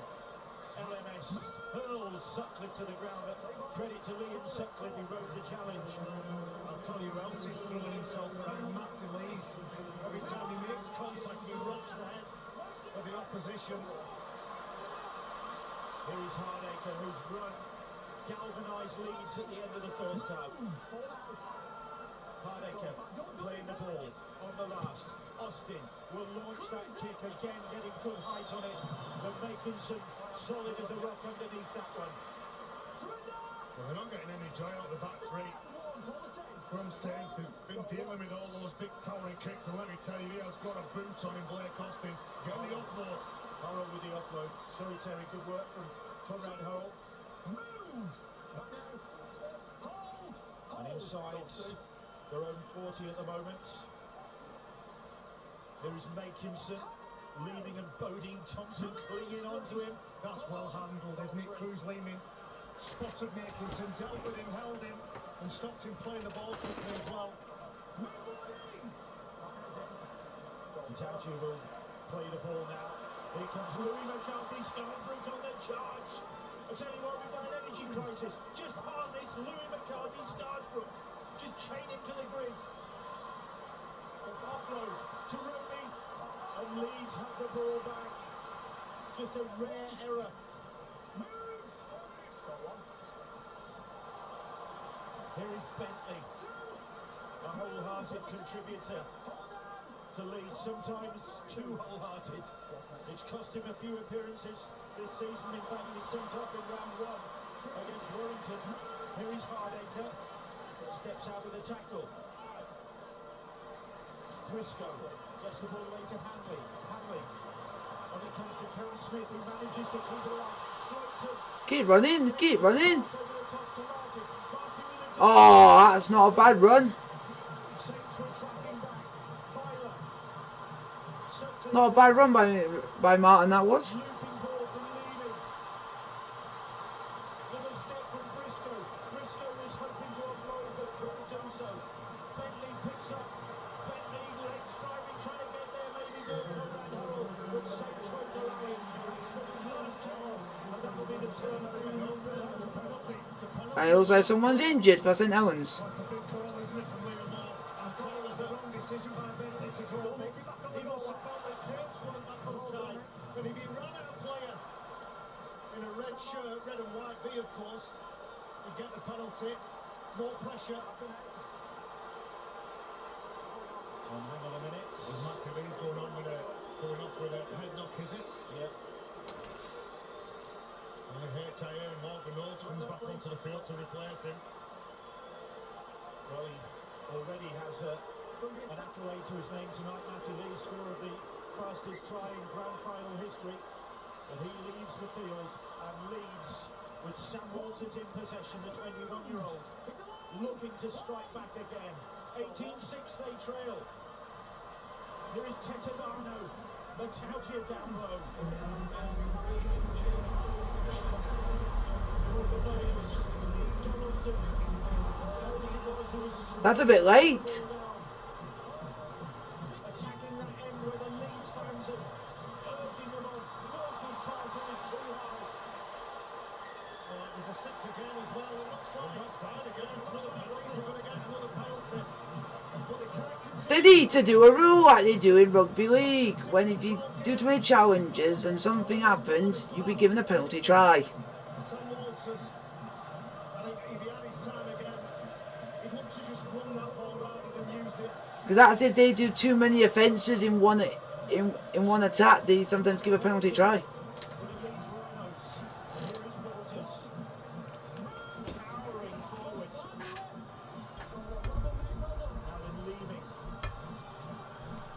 LMS hurls Sutcliffe to the ground, but credit to Liam Sutcliffe, he rode the challenge. I'll tell you who else is throwing himself around, Matty Leeds. Every time he makes contact, he rocks the head of the opposition. Here is Hardacre, who's run galvanised Leeds at the end of the first half. Hardacre playing the ball on the last. Austin will launch that kick again, getting good height on it, but making some solid as a rock underneath that one. Well, they're not getting any joy out of the back three. From Saints, they've been dealing with all those big towering kicks, and let me tell you, he has got a boot on him, Blake Austin. Getting the offload. Hurrell with the offload. Sorry, Terry, good work from Conrad Hurrell. And inside their own 40 at the moment. There is Makinson leaning and Bodine Thompson clinging onto him. That's well handled, isn't it? Cruz Leeming spotted Makinson, dealt with him, held him, and stopped him playing the ball quickly as well. Itachi will play the ball now. Here comes Louis McCarthy, Scarsbrook on the charge. I tell you what, we've got an energy crisis. Just harness Louis McCarthy, Scarsbrook. Just chain him to the grid. Offload to Roby, and Leeds have the ball back. Just a rare error. Here is Bentley, a wholehearted contributor to Leeds, sometimes too wholehearted. It's cost him a few appearances this season. In fact, he was sent off in round 1 against Warrington. Here is Hardacre, steps out of the tackle. Briscoe gets the ball away to Hanley. And it comes to Cam Smith, who manages to keep it up. Keep running, keep running. Oh, that's not a bad run. Not a bad run by Martin, that was. I also someone's injured for St Helens. That's a big call, isn't it, from Liam Moore? I thought it was the wrong decision by Bentley to go. He must have felt that Saints weren't back on side. But if he ran at a player in a red shirt, red and white V, of course, he'd get the penalty. More pressure. Hang on a minute. Matty Lee's going off with a head knock, is it? Yeah. And HIA and Morgan Knowles comes back onto the field to replace him. Well, he already has an accolade to his name tonight. Matty Lee, scorer of the fastest try in grand final history. And he leaves the field and leads with Sam Walters in possession, the 21-year-old, looking to strike back again. 18-6 they trail. Here is Tetevano, Matautia down low. That's a bit late. Attacking that end where the Leeds fans are urging them on. Walters' passing is too high. There's a 6 again as well. It looks like offside again. It's another penalty. We're going to get another penalty. But they can't continue. They need to do a rule like they do in rugby league. When if you do too many challenges and something happened, you'd be given a penalty try. Sam Walters, I think if he had his time again, he'd look to just run that ball rather than use it. Because that's if they do too many offences in one attack, they sometimes give a penalty try.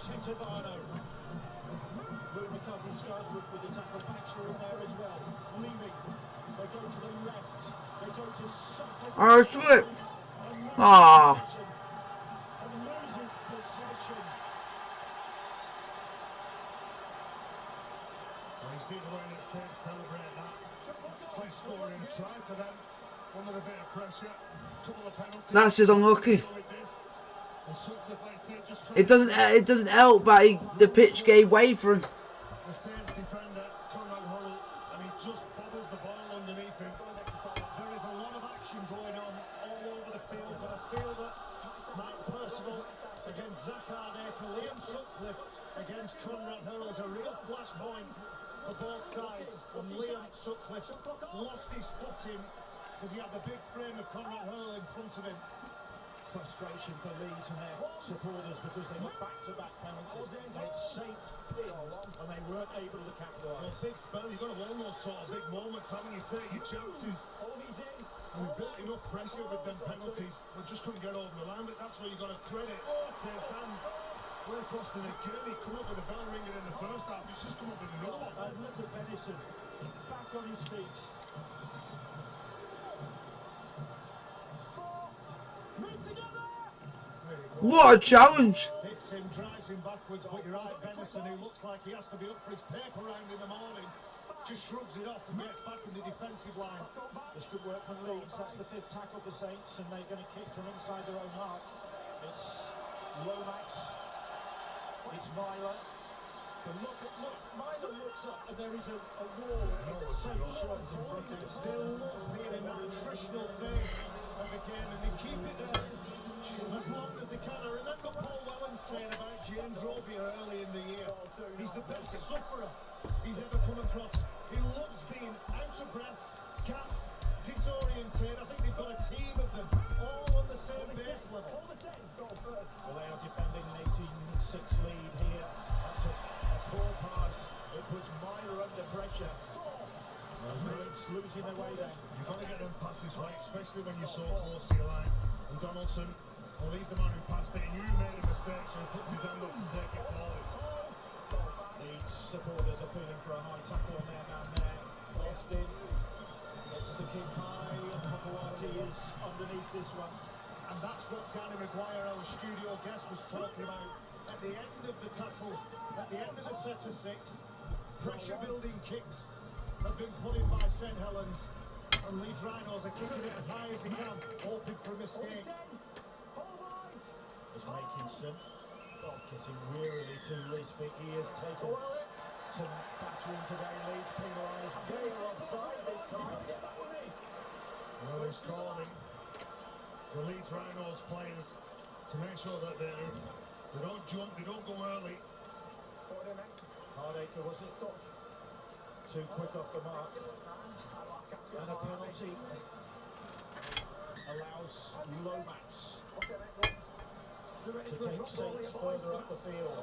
Tetevano. Louis McCarthy Scarsbrook with the tackle. Baxter in there as well. Leeming. They go to the left. They go to Sutcliffe. Oh, slip. Ah. And loses possession. you see the way that Saints celebrate that. It's like scoring a try for them. Under a bit of pressure. Couple of penalties. That's just unlucky. It doesn't help that the pitch gave way for him. The Saints defender, Conrad Hurrell, and he just bobbles the ball underneath him. There is a lot of action going on all over the field, but I feel that Mike Percival against Zach Ardeke, Liam Sutcliffe against Conrad Hurrell is a real flashpoint for both sides. And Liam Sutcliffe lost his footing because he had the big frame of Conrad Hurrell in front of him. Frustration for Leeds and their supporters because they got back-to-back penalties. They'd Saint pinned and they weren't able to capitalise. Well, big spell, you've got to want those sort of big moments, haven't you? Take your chances. And we built enough pressure with them penalties. We just couldn't get over the line, but that's where you've got to credit Saint's hand. Way across the again, he come up with a bell ringer in the first half. He's just come up with another one. And look at Benison, back on his feet. What a challenge! Hits him, drives him backwards, but you're right, Benison, who looks like he has to be up for his paper round in the morning, just shrugs it off and gets back in the defensive line. It's good work from Leeds. That's the 5th tackle for Saints, and they're going to kick from inside their own half. It's Lomax, it's Myler. But look, Myler looks up and there is a wall of Saints shirts in front of him. They love being in that attritional phase of the game, and they keep it there as long as they can. I remember Paul Wellen saying about James Roby early in the year, he's the best sufferer he's ever come across. He loves being out of breath, gassed, disoriented. I think they've got a team of them, all on the same base level. Well, they are defending an 18-6 lead here. That's a poor pass. It was Myler under pressure. Leeds losing their way there. You've got to get them passes right, especially when you're so close to your line. And Donaldson, well, he's the man who passed it. He knew he made a mistake, so he puts his hand up to take it forward. Leeds supporters appealing for a high tackle on their man there. Austin gets the kick high, and Papuati is underneath this one. And that's what Danny Maguire, our studio guest, was talking about. At the end of the tackle, at the end of the set of 6, pressure-building kicks have been put in by St Helens, and Leeds Rhinos are kicking it as high as they can, hoping for a mistake. As Makinson getting wearily to his feet, he has taken some battering today. Leeds penalised. They are offside this time. Well, he's calling the Leeds Rhinos players to make sure that they don't jump, they don't go early. Hardacre, was it? Too quick off the mark. And a penalty allows Lomax to take Saints further up the field.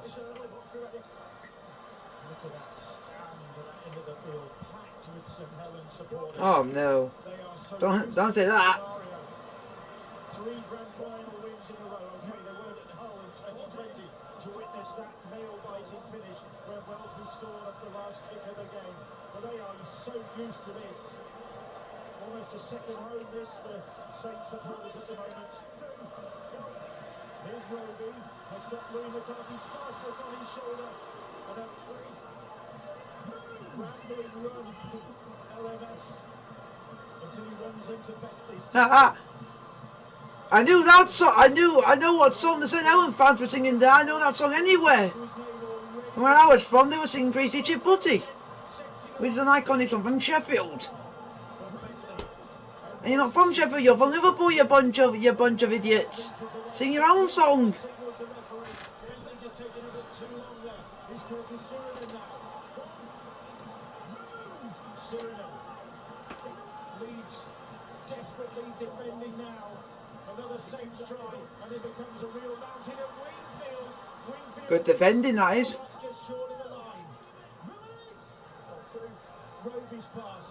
Look at that stand at that end of the field, packed with St Helens supporters. Oh no! Don't say that. 3 grand final wins in a row. Okay, they weren't at Hull in 2020 to witness that nail-biting finish where Wellesby scored off the last kick of the game. But they are so used to this. Almost a second home this for Saints supporters at the moment. Here's Roby, has got Louis McCarthy Starsbrook on his shoulder. And a rambling run from LMS until he runs into Bentley's. I knew that song. I know what song the St Helens fans were singing there. I know that song anywhere. And where I was from, they were singing Greasy Chip Butty, which is an iconic song from Sheffield. And you're not from Sheffield, you're from Liverpool, you bunch of idiots. Sing your own song. Leeds desperately defending now. Another Saints try, and it becomes a real mountain at Wingfield. Good defending, that is. Just short of the line. Roby's pass.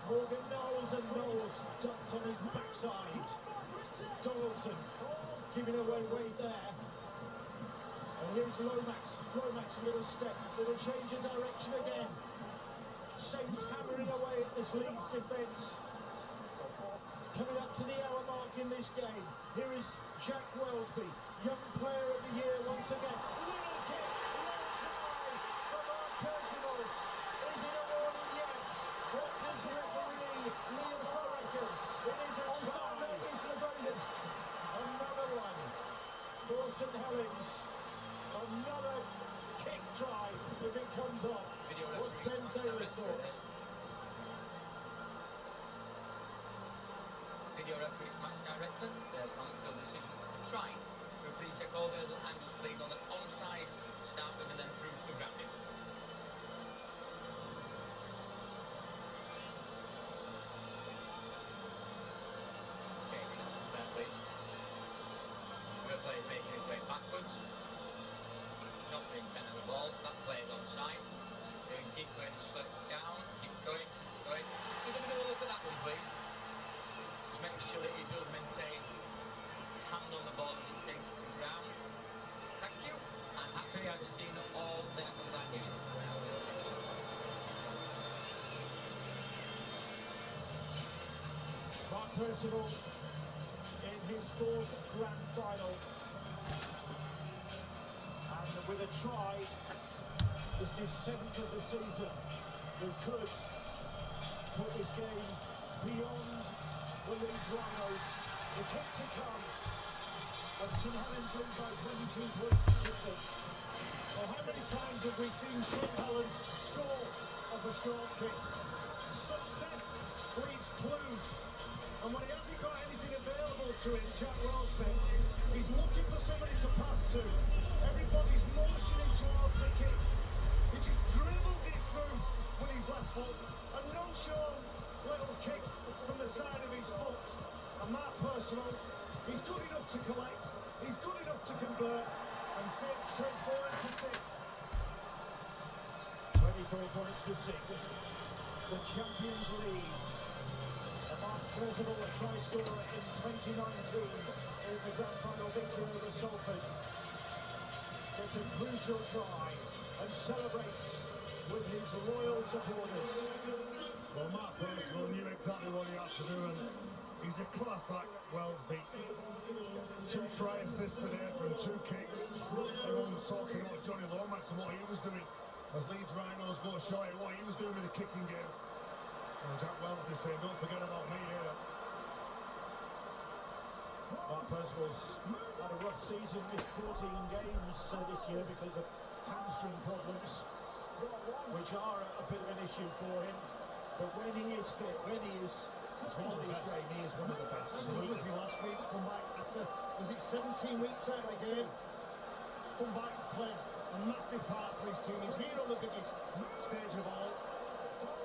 Morgan Knowles and Knowles ducked on his backside. Donaldson giving away weight there. And here's Lomax. Lomax, a little step, little change of direction again. Saints hammering away at this Leeds defence. Coming up to the hour mark in this game. Here is Jack Wellesby, young player of the year once again. Little kick, little try from Mark Percival. Is hands off. What's Ben Taylor's thoughts? Video referee's match director, their on-field decision to try. Please check all the angles, please, on the onside start them and then through to the grounding. Okay, there, please. The player is making his way backwards. Not being sent of the ball, so that player is onside. They can keep going slip down, keep going, going. Just have another look at that one, please. Just making sure that he does maintain his hand on the ball as he takes it to ground. Thank you. I'm happy I've seen all the angles I need. Mark Percival in his fourth grand final. And with a try, this is seventh of the season. Who could put this game beyond the Leeds Rhinos. The kick to come. And St Helens lead by 22 points to 6. Well, how many times have we seen St Helens score off a short kick? Success leaves clues. And when he hasn't got anything available to him, Jack Wellsby, he's looking for somebody to pass to. Everybody's motioning towards the kick. He just dribbles it through with his left foot. A non-shown little kick from the side of his foot. And Mark Percival, he's good enough to collect, he's good enough to convert, and save straight forward to 6. 24 points to 6. The champions lead. And Mark Percival, a try scorer in 2019 in the grand final victory over Salford, gets a crucial try and celebrates with his loyal supporters. Well, Mark Percival knew exactly what he had to do, and he's a class act, Wellsby. 2 try assists today from 2 kicks. Everyone's talking about Johnny Lomax and what he was doing as Leeds Rhinos go short, what he was doing with the kicking game. And Jack Wellsby saying, don't forget about me here. Mark Percival's had a rough season, missed 14 games this year because of hamstring problems, which are a bit of an issue for him. But when he is fit, when he is on his game, he is one of the best. So was he last week to come back after, was it 17 weeks out of the game? Come back, play a massive part for his team. He's here on the biggest stage of all.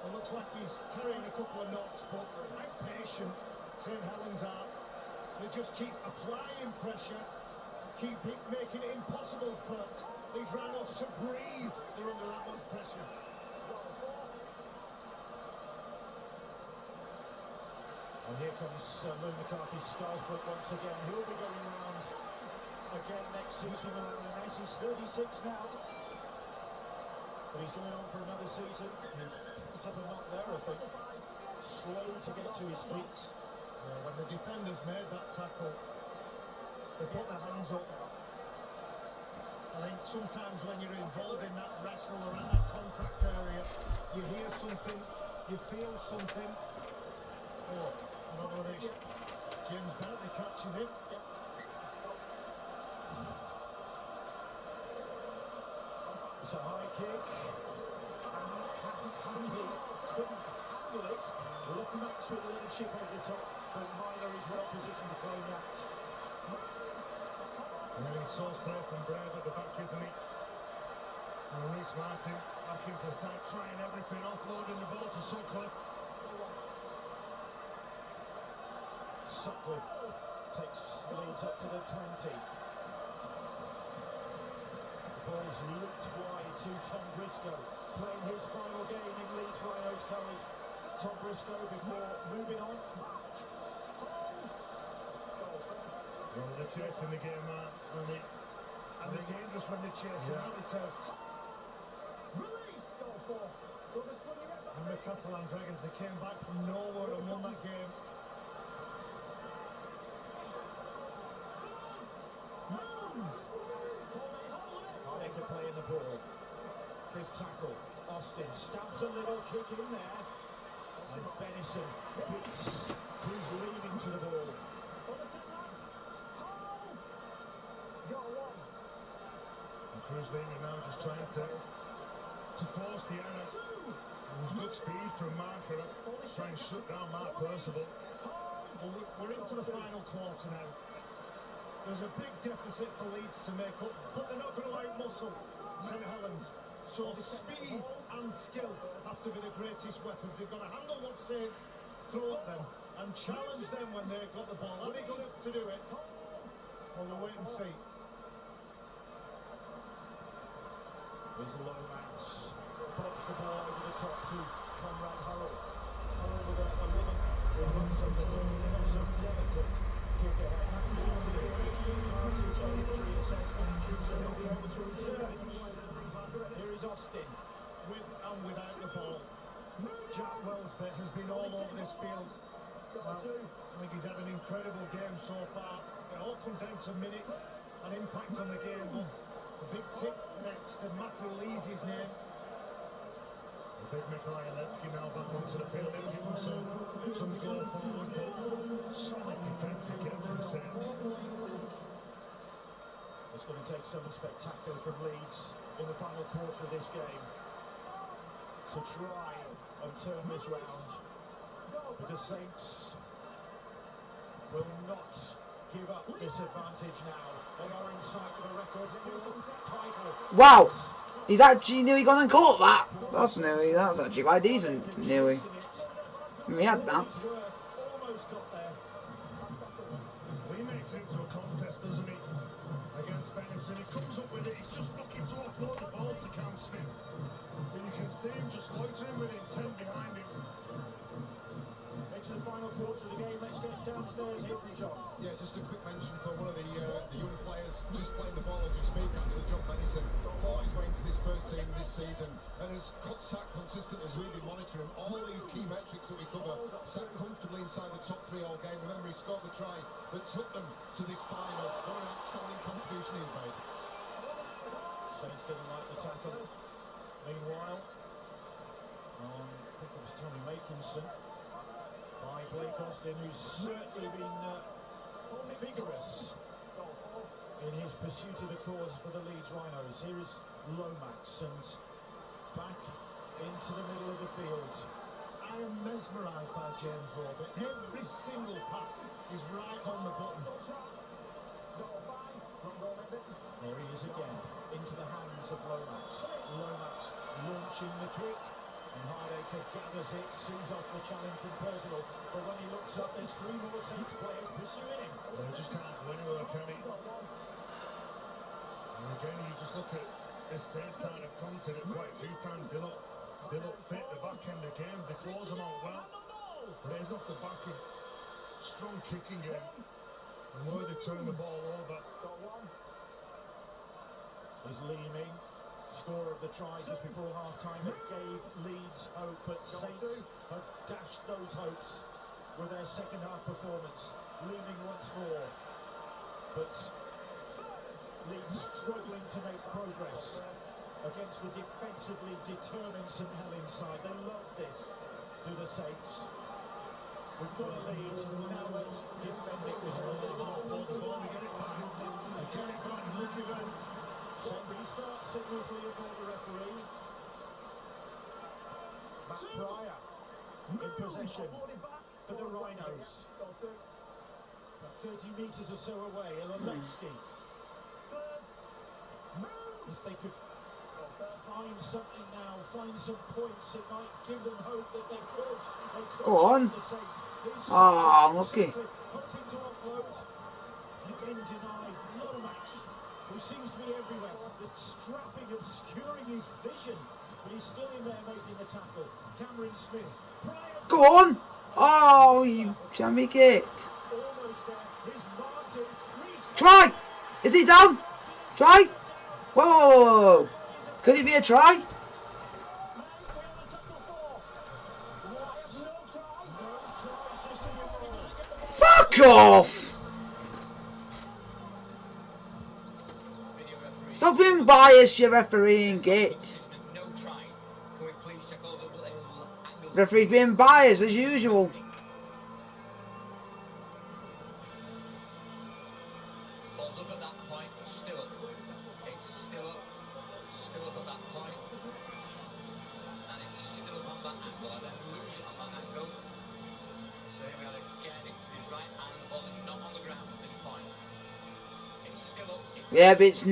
It looks like he's carrying a couple of knocks, but how patient St Helens are. They just keep applying pressure, keep making it impossible for Leeds Rhinos to breathe. They're under that much pressure. And here comes Lou McCarthy Scarsbrook once again. He'll be going round again next season with LNS. He's 36 now. But he's going on for another season. He's picked up a knock there, I think. Slow to get to his feet. Yeah, when the defenders made that tackle, they put their hands up. I think sometimes when you're involved in that wrestle or in that contact area, you hear something, you feel something. Oh, another one is James Bentley catches him. It's a high kick. And Hanley couldn't handle it. Lomax with a little chip over the top, but Myler is well positioned to claim that. And then he's so safe and brave at the back, isn't he? And Reece Martin back into side, trying everything, offloading the ball to Sutcliffe. Sutcliffe takes Leeds up to the 20. The ball's looped wide to Tom Briscoe, playing his final game in Leeds Rhinos colours. Tom Briscoe before moving on. Well, they're chasing the game, And they're dangerous when they're chasing out the test. Release, goal for. Will the swing it back? And the Catalan Dragons, they came back from nowhere and won that game. Harnicker playing the ball. 5th tackle. Austin stabs a little kick in there. And Benison beats who's leading to the ball. And Cruz leading now, just trying to to force the error. There's good speed from Marker to try and shut down Mark Percival. Well, we're into the final quarter now. There's a big deficit for Leeds to make up, but they're not going to out-muscle St Helens. So speed and skill have to be the greatest weapons. They've got to handle what Saints throw at them and challenge them when they've got the ball. Are they good enough to do it? Well, we'll wait and see. Here's Lomax. Pops the ball over the top to Conrad Harrell. Harrell with a living, with some delicate kick ahead. That's the injury assessment, so he'll be able to return. Here is Austin, with and without the ball. Jack Wellsby has been all over this field. Well, I think he's had an incredible game so far. It all comes down to minutes and impact on the game. But a big tip next to Matty Lee's name. The big Nikolai Aletsky now back onto the field. They've given some goal forward, but solid defensive game from Saints. It's going to take something spectacular from Leeds in the final quarter of this game to try and turn this round, because Saints will not give up this advantage now. They are in sight of a record 4th title. Wow! He's actually nearly gone and caught that. That's nearly. That's actually quite decent. Nearly. We had that. Almost got there. Lee makes it into a contest, doesn't he? Against Benison. He comes up with it. He's just looking to offload the ball to Cam Smith. But you can see him just loitering with intent behind him. Into the final quarter of the game. Let's get downstairs here from John. Yeah, just a quick mention for one of the young players just playing the ball as we speak, actually, John Benison. Fought his way into this first team this season and has sat consistent as we've been monitoring all these key metrics that we cover, sat comfortably inside the top 3 all game. Remember, he scored the try that took them to this final. What an outstanding contribution he's made. Saints didn't like the tackle. Meanwhile, I think it was Tommy Makinson by Blake Austin, who's certainly been vigorous in his pursuit of the cause for the Leeds Rhinos. Here is Lomax, and back into the middle of the field. I am mesmerised by James Robert. Every single pass is right on the button. There he is again, into the hands of Lomax. Lomax launching the kick. And Hardacre gathers it, sees off the challenge from Percival, but when he looks up, there's 3 more Saints players pursuing him. Well, he just can't go anywhere, can he? And again, you just look at this Saints side of content quite a few times. They look fit, the back end of games, they close them out well. But it is off the back of strong kicking game, and where they turn the ball over. Is Leeming, scorer of the try just before half-time that gave Leeds hope, but Saints have dashed those hopes with their second-half performance. Leeming once more, but Leeds struggling to make progress against the defensively determined St Helens side. They love this, do the Saints. We've got a lead, now let's defend it with a little more. They get it back, and look at them. Set restart, signals Leopold, the referee. Matt Pryor in possession for the Rhinos. About 30 metres or so away, Ilolevsky. If they could find something now, find some points, it might give them hope that they could. Go on. Oh, lucky. Hoping to offload. Again denied. Lomax, who seems to be everywhere. The strapping obscuring his vision, but he's still in there making the tackle. Cameron Smith. Go on! Oh, you jammy git. Almost there. Here's Martin. Try! Is he down? Try! Whoa! Could it be a try? Fuck off! Stop being biased, you refereeing git. Referee being biased as usual. Ball's up at that point, still up. It's still up at that point. Yeah, but it's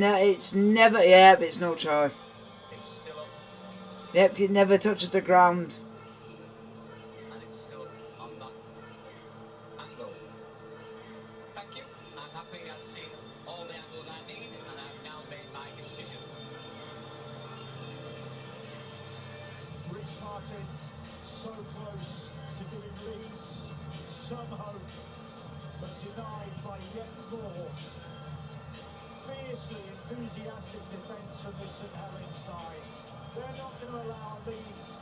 never. Yeah, but it's no try. It's still up. Yep, it never touches the ground. And it's still on that angle. Thank you. I'm happy I've seen all the angles I need and I've now made my decision. Rich Martin, so close to giving Leeds some hope, but denied by yet more. Fiercely enthusiastic defence from the St Helens side. They're not going to allow Leeds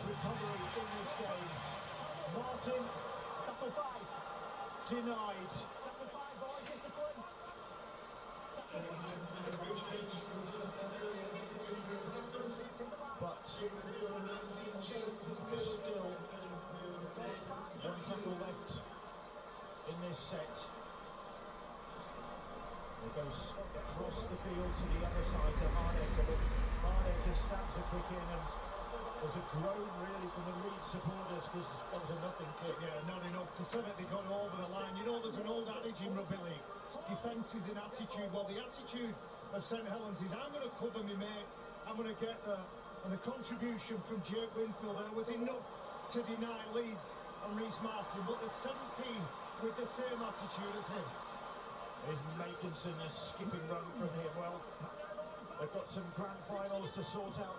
recovery in this game. Martin, Tackle 5. denied. Tackle 5, boy, discipline. But still one tackle left in this set. It goes across the field to the other side to Hardaker, but Hardaker stabs a kick in, and there's a groan really from the Leeds supporters because that was a nothing kick. Yeah, not enough to say that they got over the line. You know, there's an old adage in rugby league, defence is an attitude. Well, the attitude of St Helens is, I'm going to cover me mate, I'm going to get there. And the contribution from Jake Winfield there was enough to deny Leeds and Rhys Martin, but there's 17 with the same attitude as him. Is Makinson a skipping run from him? Well, they've got some grand finals to sort out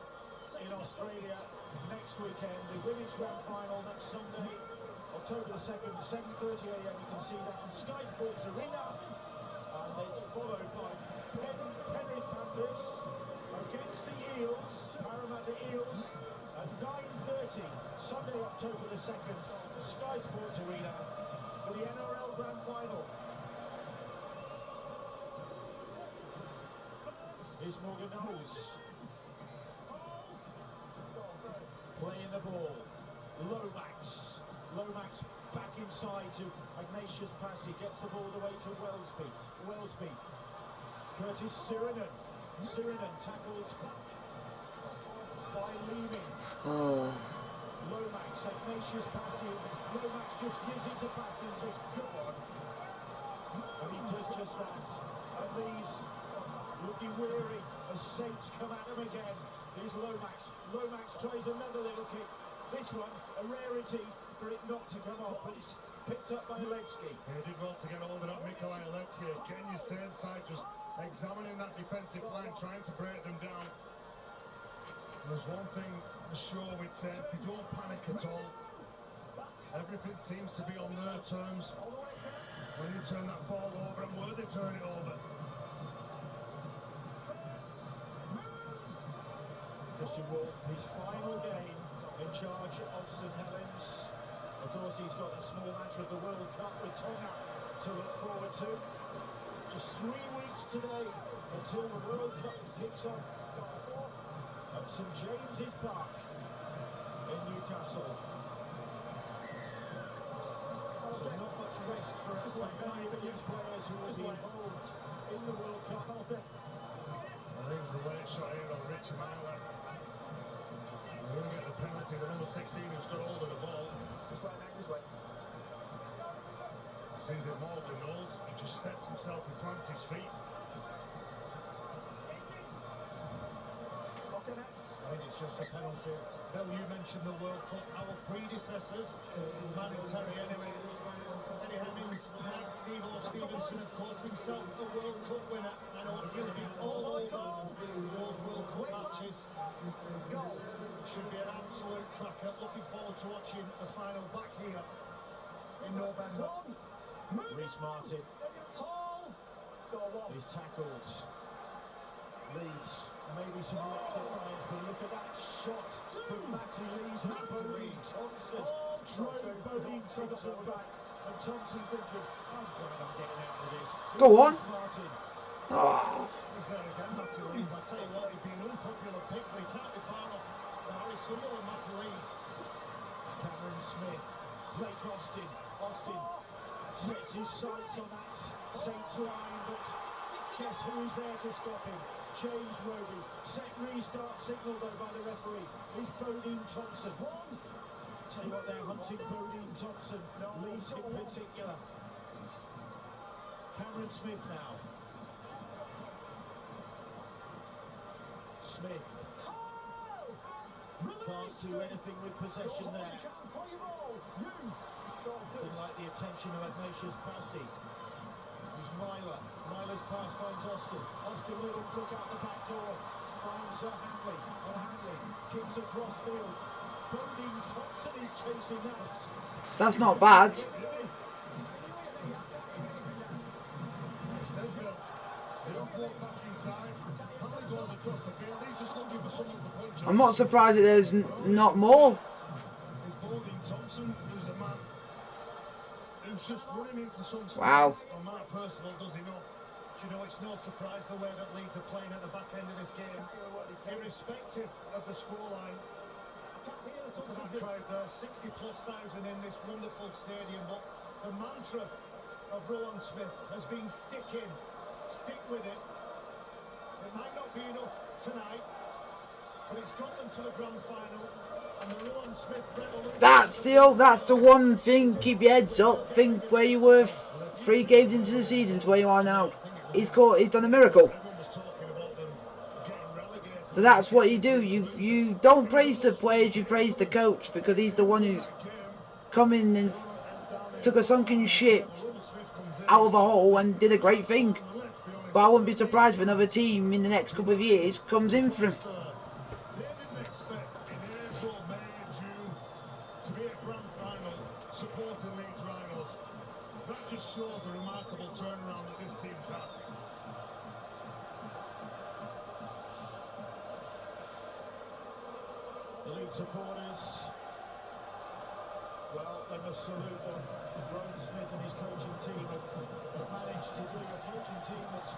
in Australia next weekend. The women's grand final next Sunday, October the 2nd, 7:30 AM. You can see that on Sky Sports Arena. And it's followed by Penrith Panthers against the Eels, Parramatta Eels, at 9:30, Sunday, October the 2nd, Sky Sports Arena for the NRL grand final. Here's Morgan Knowles playing the ball. Lomax back inside to Ignatius Passy, gets the ball away to Wellesby. Curtis Sirinen tackled by Leeming. Lomax, Ignatius Passy. Lomax just gives it to Passy and says, "Go on." And he does just that. And Leeds looking weary as Saints come at him again. Here's Lomax. Lomax tries another little kick. This one, a rarity for it not to come off, but it's picked up by Levski. He did well to get hold of that Nikolai Levski. Getting your same side, just examining that defensive line, trying to break them down. There's one thing for sure with Saints, they don't panic at all. Everything seems to be on their terms. When you turn that ball over and where they turn it over. Christian Wolf, his final game in charge of St Helens. Of course, he's got a small match of the World Cup with Tonga to look forward to. Just 3 weeks today until the World Cup kicks off at St James's Park in Newcastle. So not much rest for us for many of these players who will be involved in the World Cup. I think it's the late shot here on Richie Myler. We're going to get the penalty, the number 16 who's got hold of the ball. This way, mate, this way. Sees it Morgan Knowles, he just sets himself and plants his feet. Okay, mate. I think it's just a penalty. Bill, you mentioned the World Cup, our predecessors, Man and Terry anyway. Eddie Hemmings, Mike Stevenson, of course, himself a World Cup winner. I know he'll be all over those World Cup matches. Should be an absolute cracker. Looking forward to watching the final back here in November. Rhys Martin is tackled. Leeds, maybe some electric fines, but look at that shot from Matty Lees and Bodie Thompson. Drove Bodie Thompson back, and Thompson thinking, I'm glad I'm getting out of this. Go on. Martin. He's there again, Matty Lees. I tell you what, he's been an unpopular pick, but he can't be far off the Harry Sunderland Matty Lees. Cameron Smith, Blake Austin sets his sights on that Saints line, but guess who's there to stop him? James Roby. Set restart signal though by the referee is Bodine Thompson. Tell you what, they're hunting Bodine Thompson, Leeds in particular. Cameron Smith now. Smith can't do anything with possession there. Didn't like the attention of Ignatius Passy. Here's Myler. Myler's pass finds Austin. Austin little flick out the back door. Finds Hanley. And Hanley kicks across field. Bodine Thompson is chasing that. That's not bad. I'm not surprised that there's not more. It's Bodine Thompson who's the man who's just running into some space. Wow. And Mark Percival does enough. Do you know, it's no surprise the way that Leeds are playing at the back end of this game. Irrespective of the scoreline, I've tried 60 plus thousand in this wonderful stadium, but the mantra of Roland Smith has been stick with it. It might not be enough tonight, but it's got them to the grand final, and the Roland Smith revolution. That's the one thing. Keep your heads up. Think where you were 3 games into the season to where you are now. He's done a miracle. So that's what you do. You don't praise the players, you praise the coach, because he's the one who's come in and took a sunken ship out of a hole and did a great thing. But I wouldn't be surprised if another team in the next couple of years comes in for him. They didn't expect in April, May and June to be at grand final supporting Leeds Rhinos. That just shows the remarkable turnaround that this team's had. The Leeds supporters, well, they must salute what Roland Smith and his coaching team have managed to do. A coaching team that's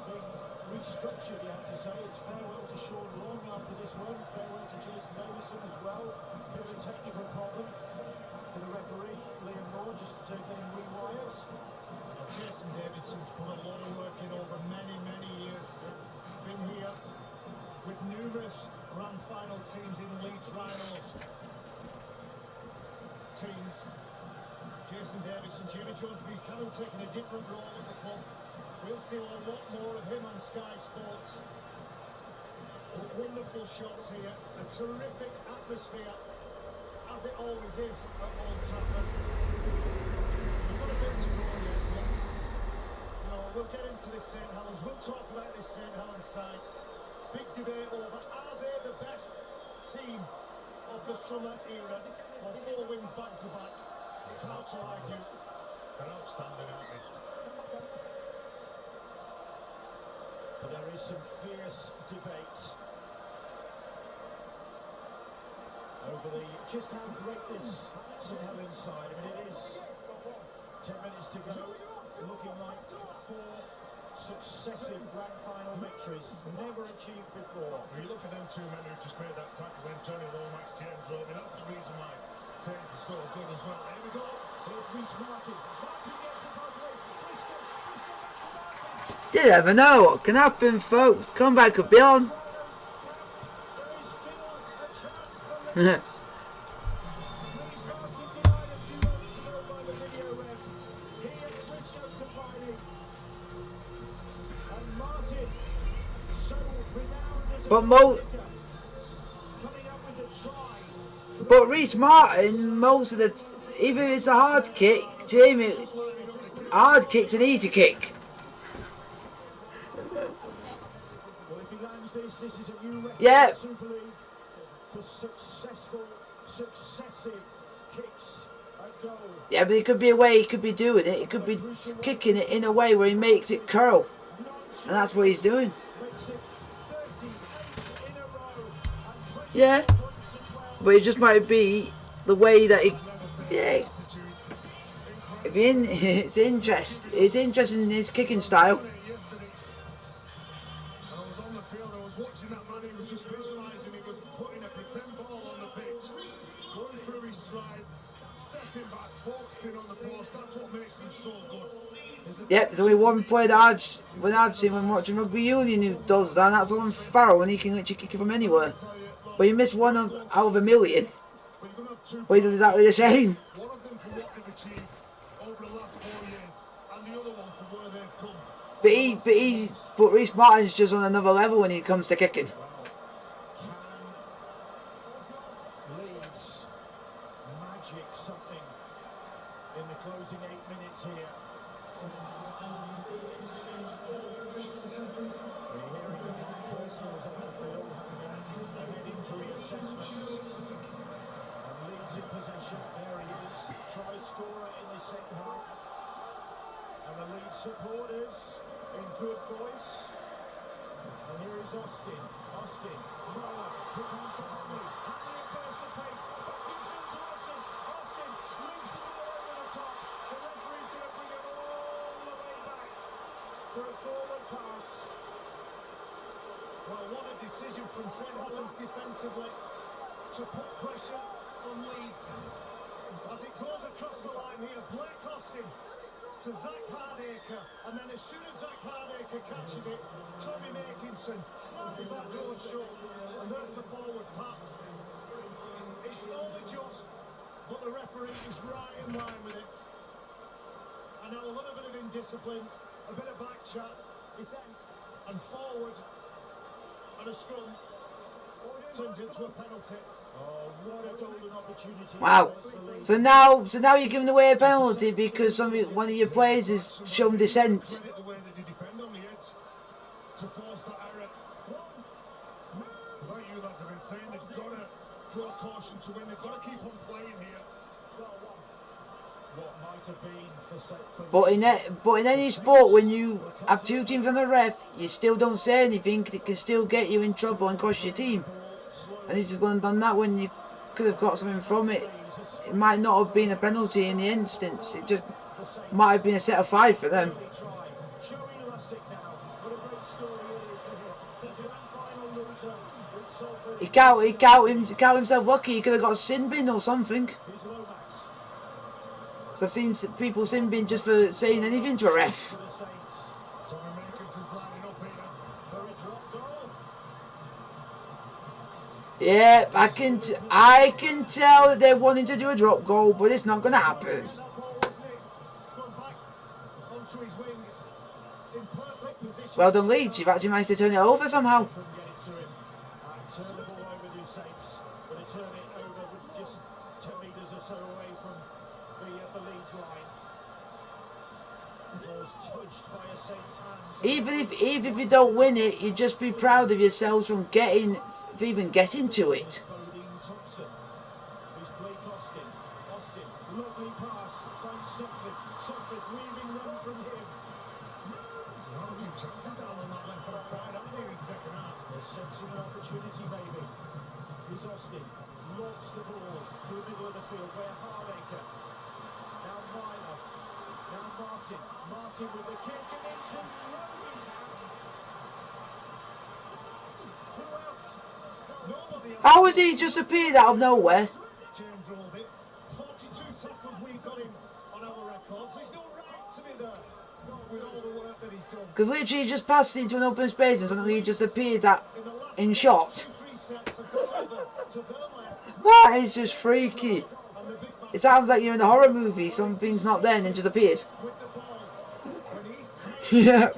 been restructured, you have to say. It's farewell to Sean Long after this one, farewell to Jason Davison as well. Bit of a technical problem for the referee, Liam Moore, just getting rewired. Jason Davidson's put a lot of work in over many, many years. Been here with numerous grand final teams in Leeds Rhinos. Teams. Jason Davidson, Jimmy Jones Buchanan taking a different role at the club. We'll see a lot more of him on Sky Sports. Wonderful shots here, a terrific atmosphere, as it always is at Old Trafford. We've got a bit to go yet, but we'll get into this St Helens. We'll talk about this St Helens side. Big debate over, are they the best team of the summer era, or 4 wins back to back? It's hard to argue. They're outstanding, aren't they? But there is some fierce debate over just how great this St Helens side. I mean, it is 10 minutes to go, looking like 4 successive grand final victories, never achieved before. When you look at them 2 men who just made that tackle, then Johnny Lomax, James Roby, that's the reason why Saints are so good as well. Here we go. Here's Reece Martin. Martin gets the pass away. Briscoe. You never know what can happen, folks. Comeback could be on. There is still a chance for Leeds. Reece Martin denied a few moments ago by the video ref. Here, Briscoe combining. And Martin, so renowned as a But coming up with a try. But Reece Martin, most of the even if it's a hard kick, to him, hard kick's an easy kick. Well, if he lands this is a new record Yeah. in the Super League for successive kicks at goal. Yeah, but it could be a way he could be doing it. He could be kicking it in a way where he makes it curl, and that's what he's doing. Makes it 38 in a row. And 20 Yeah, points to 12. but it just might be the way that he. Yeah, it's interesting in his kicking style. Yesterday, and I was on the field, I was watching that man, he was just visualising, he was putting a pretend ball on the pitch, going through his strides, stepping back, focusing on the post. That's what makes him so good. Yep, there's only one player that I've seen when watching rugby union who does that, and that's Owen Farrell, and he can literally kick it from anywhere. But you miss one out of a million. But you're going to have 2 But he does exactly the same. one of them for what they've achieved over the last 4 years, and the other one for where they've come. But Reece Martin's just on another level when he comes to kicking. Well, closing 8 minutes here. We're hearing the nine personals off the field having a head injury assessments. And Leeds in possession. There he is. Try scorer in the second half. And the Leeds supporters in good voice. And here is Austin. Austin. Mola. Quick hands to Hanley. Hanley at burst of pace. Back in field to Austin. Austin moves the ball over the top. The referee's going to bring it all the way back for a forward pass. Well, what a decision from St Helens defensively to put pressure on Leeds. As it goes across the line here, Blake Austin to Zach Hardacre, and then as soon as Zach Hardacre catches it, Tommy Makinson slams that door shut, and there's the forward pass. It's only just, but the referee is right in line with it. And now a little bit of indiscipline, a bit of back chat, and forward, and a scrum turns into a penalty. Oh, what a golden opportunity. Wow. So now you're giving away a penalty because one of your players has shown dissent. The way that they defend on the edge to force that error. Like you lads have been saying, they've got to throw caution to win. They've got to keep on playing here. What might have been for But in any sport, when you have two teams on the ref, you still don't say anything. It can still get you in trouble and cost your team. And he's just gone and done that when you could have got something from it. It might not have been a penalty in the instance. It just might have been a set of 5 for them. He count himself lucky. He could have got a sin bin or something. So I've seen people sin bin just for saying anything to a ref. Yeah, I can tell that they're wanting to do a drop goal, but it's not going to happen. Well done, Leeds. You've actually managed to turn it over somehow. Even if you don't win it, you just be proud of yourselves for even getting to it. How has he just appeared out of nowhere? Because literally he just passed into an open space and suddenly he just appeared in shot. That is just freaky. It sounds like you're in a horror movie. Something's not there and it just appears. Yeah.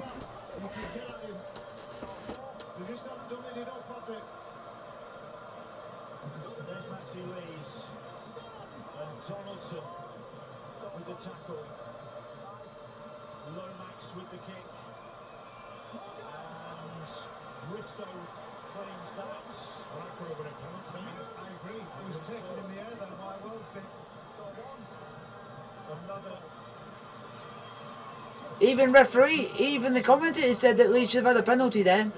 Even the commentator said that Leeds should have had a penalty there.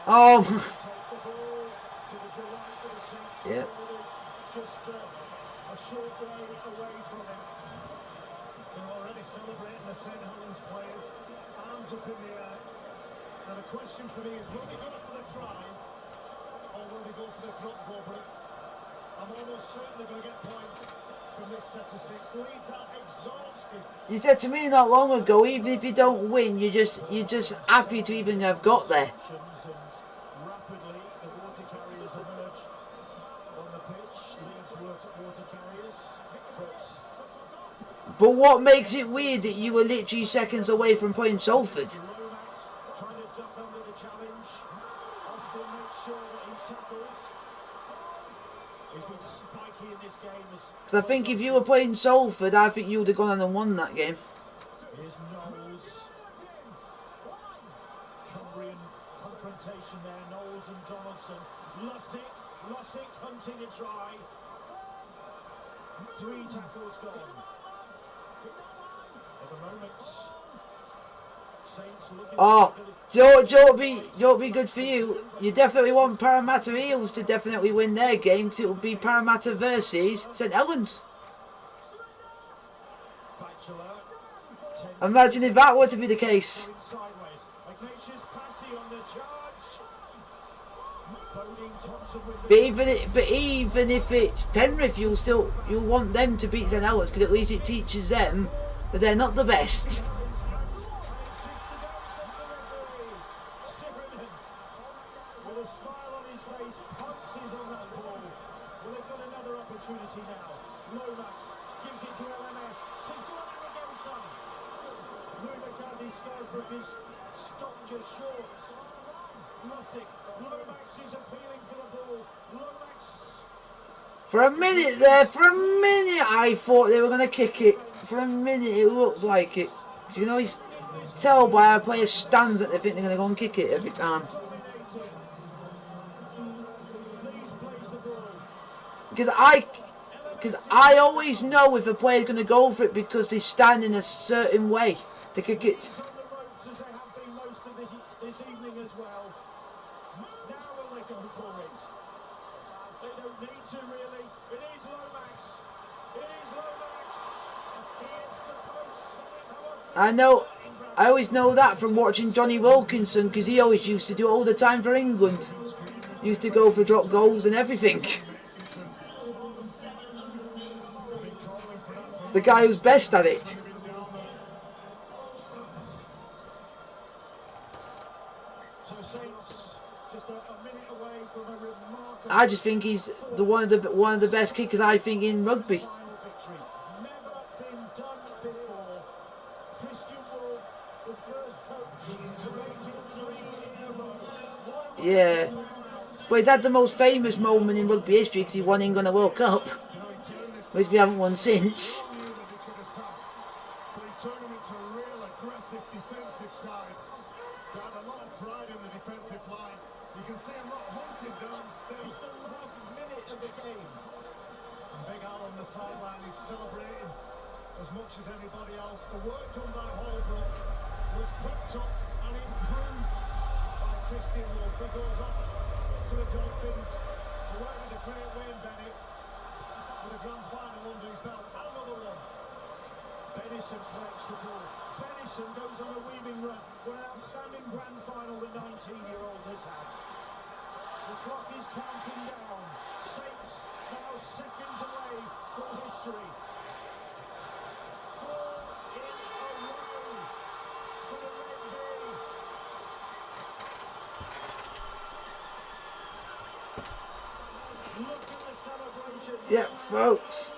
Oh. Yeah. They're already celebrating the St Helens players, arms up in the air. Now the question for me is, will they go for the try or will they go for the drop goal? But I'm almost certainly going to get points from this set of 6. Leeds are exhausted. You said to me not long ago, even if you don't win, you're just happy to even have got there. Rapidly, the water carriers emerge on the pitch. Leeds water carriers, but what makes it weird that you were literally seconds away from playing Salford? trying to duck under the challenge. Austin makes sure that he tackles. He's been spiky in this game. Because I think if you were playing Salford, I think you would have gone on and won that game. Here's Knowles. Cumbrian confrontation there. Knowles and Donaldson. Lussick hunting a try. 3 tackles gone. At the moment, Saints looking. Oh, don't be good for you. You definitely want Parramatta Eels to definitely win their game, because it will be Parramatta versus St Helens. Imagine if that were to be the case. But even if it's Penrith, you'll want them to beat St Helens, because at least it teaches them that they're not the best. With a smile on his face, pounces on that ball. Well, they've got another opportunity now. Lomax gives it to LMS. She's gone in again, son. Lou McCarthy, Scarsbrook is stopped just short. Lussick. Lomax is appealing for the ball. Lomax. For a minute there, I thought they were going to kick it. For a minute, it looked like it. You know, he's tell by how players' stands that they think they're going to go and kick it every time. Because I always know if a player's going to go for it because they stand in a certain way to kick it. I always know that from watching Johnny Wilkinson, because he always used to do it all the time for England. He used to go for drop goals and everything. The guy who's best at it. I just think he's one of the best kickers, I think, in rugby. Yeah, but he's had the most famous moment in rugby history because he won England a World Cup, which we haven't won since. As much as anybody else, the work done by Holbrook was picked up and improved by Christian Wolf, who goes off to the Dolphins to work with the great Wayne Bennett with a grand final under his belt. Another one. Bennison collects the ball. Bennison goes on a weaving run. What an outstanding grand final the 19-year-old has had. The clock is counting down. Saints now seconds away from history. Yeah, folks.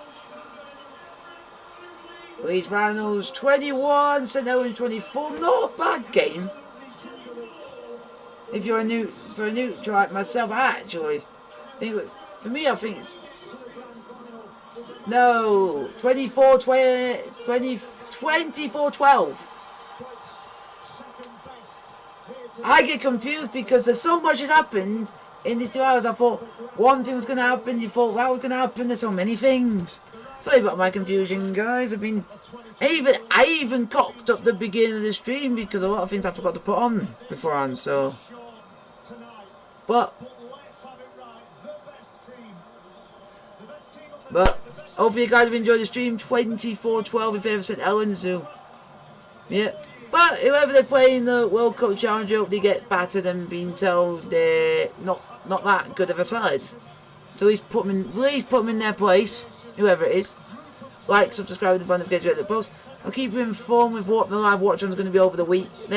Leeds Rhinos 21, St Helens 24. Not a bad game. If you're a new like myself, I actually think it was, for me, I think it's no 24-12. I get confused because there's so much has happened in these 2 hours. I thought one thing was going to happen, you thought that was going to happen. There's so many things. Sorry about my confusion, guys. I even cocked up the beginning of the stream because a lot of things I forgot to put on beforehand. So, but hopefully you guys have enjoyed the stream. 24-12 in favour of St Helens. Yeah. But whoever they play in the World Cup Challenge, I hope they get battered and being told they're not that good of a side. So put them in their place, whoever it is. Like, subscribe to the button, get you at the post. I'll keep you informed with what the live watch on is going to be over the week.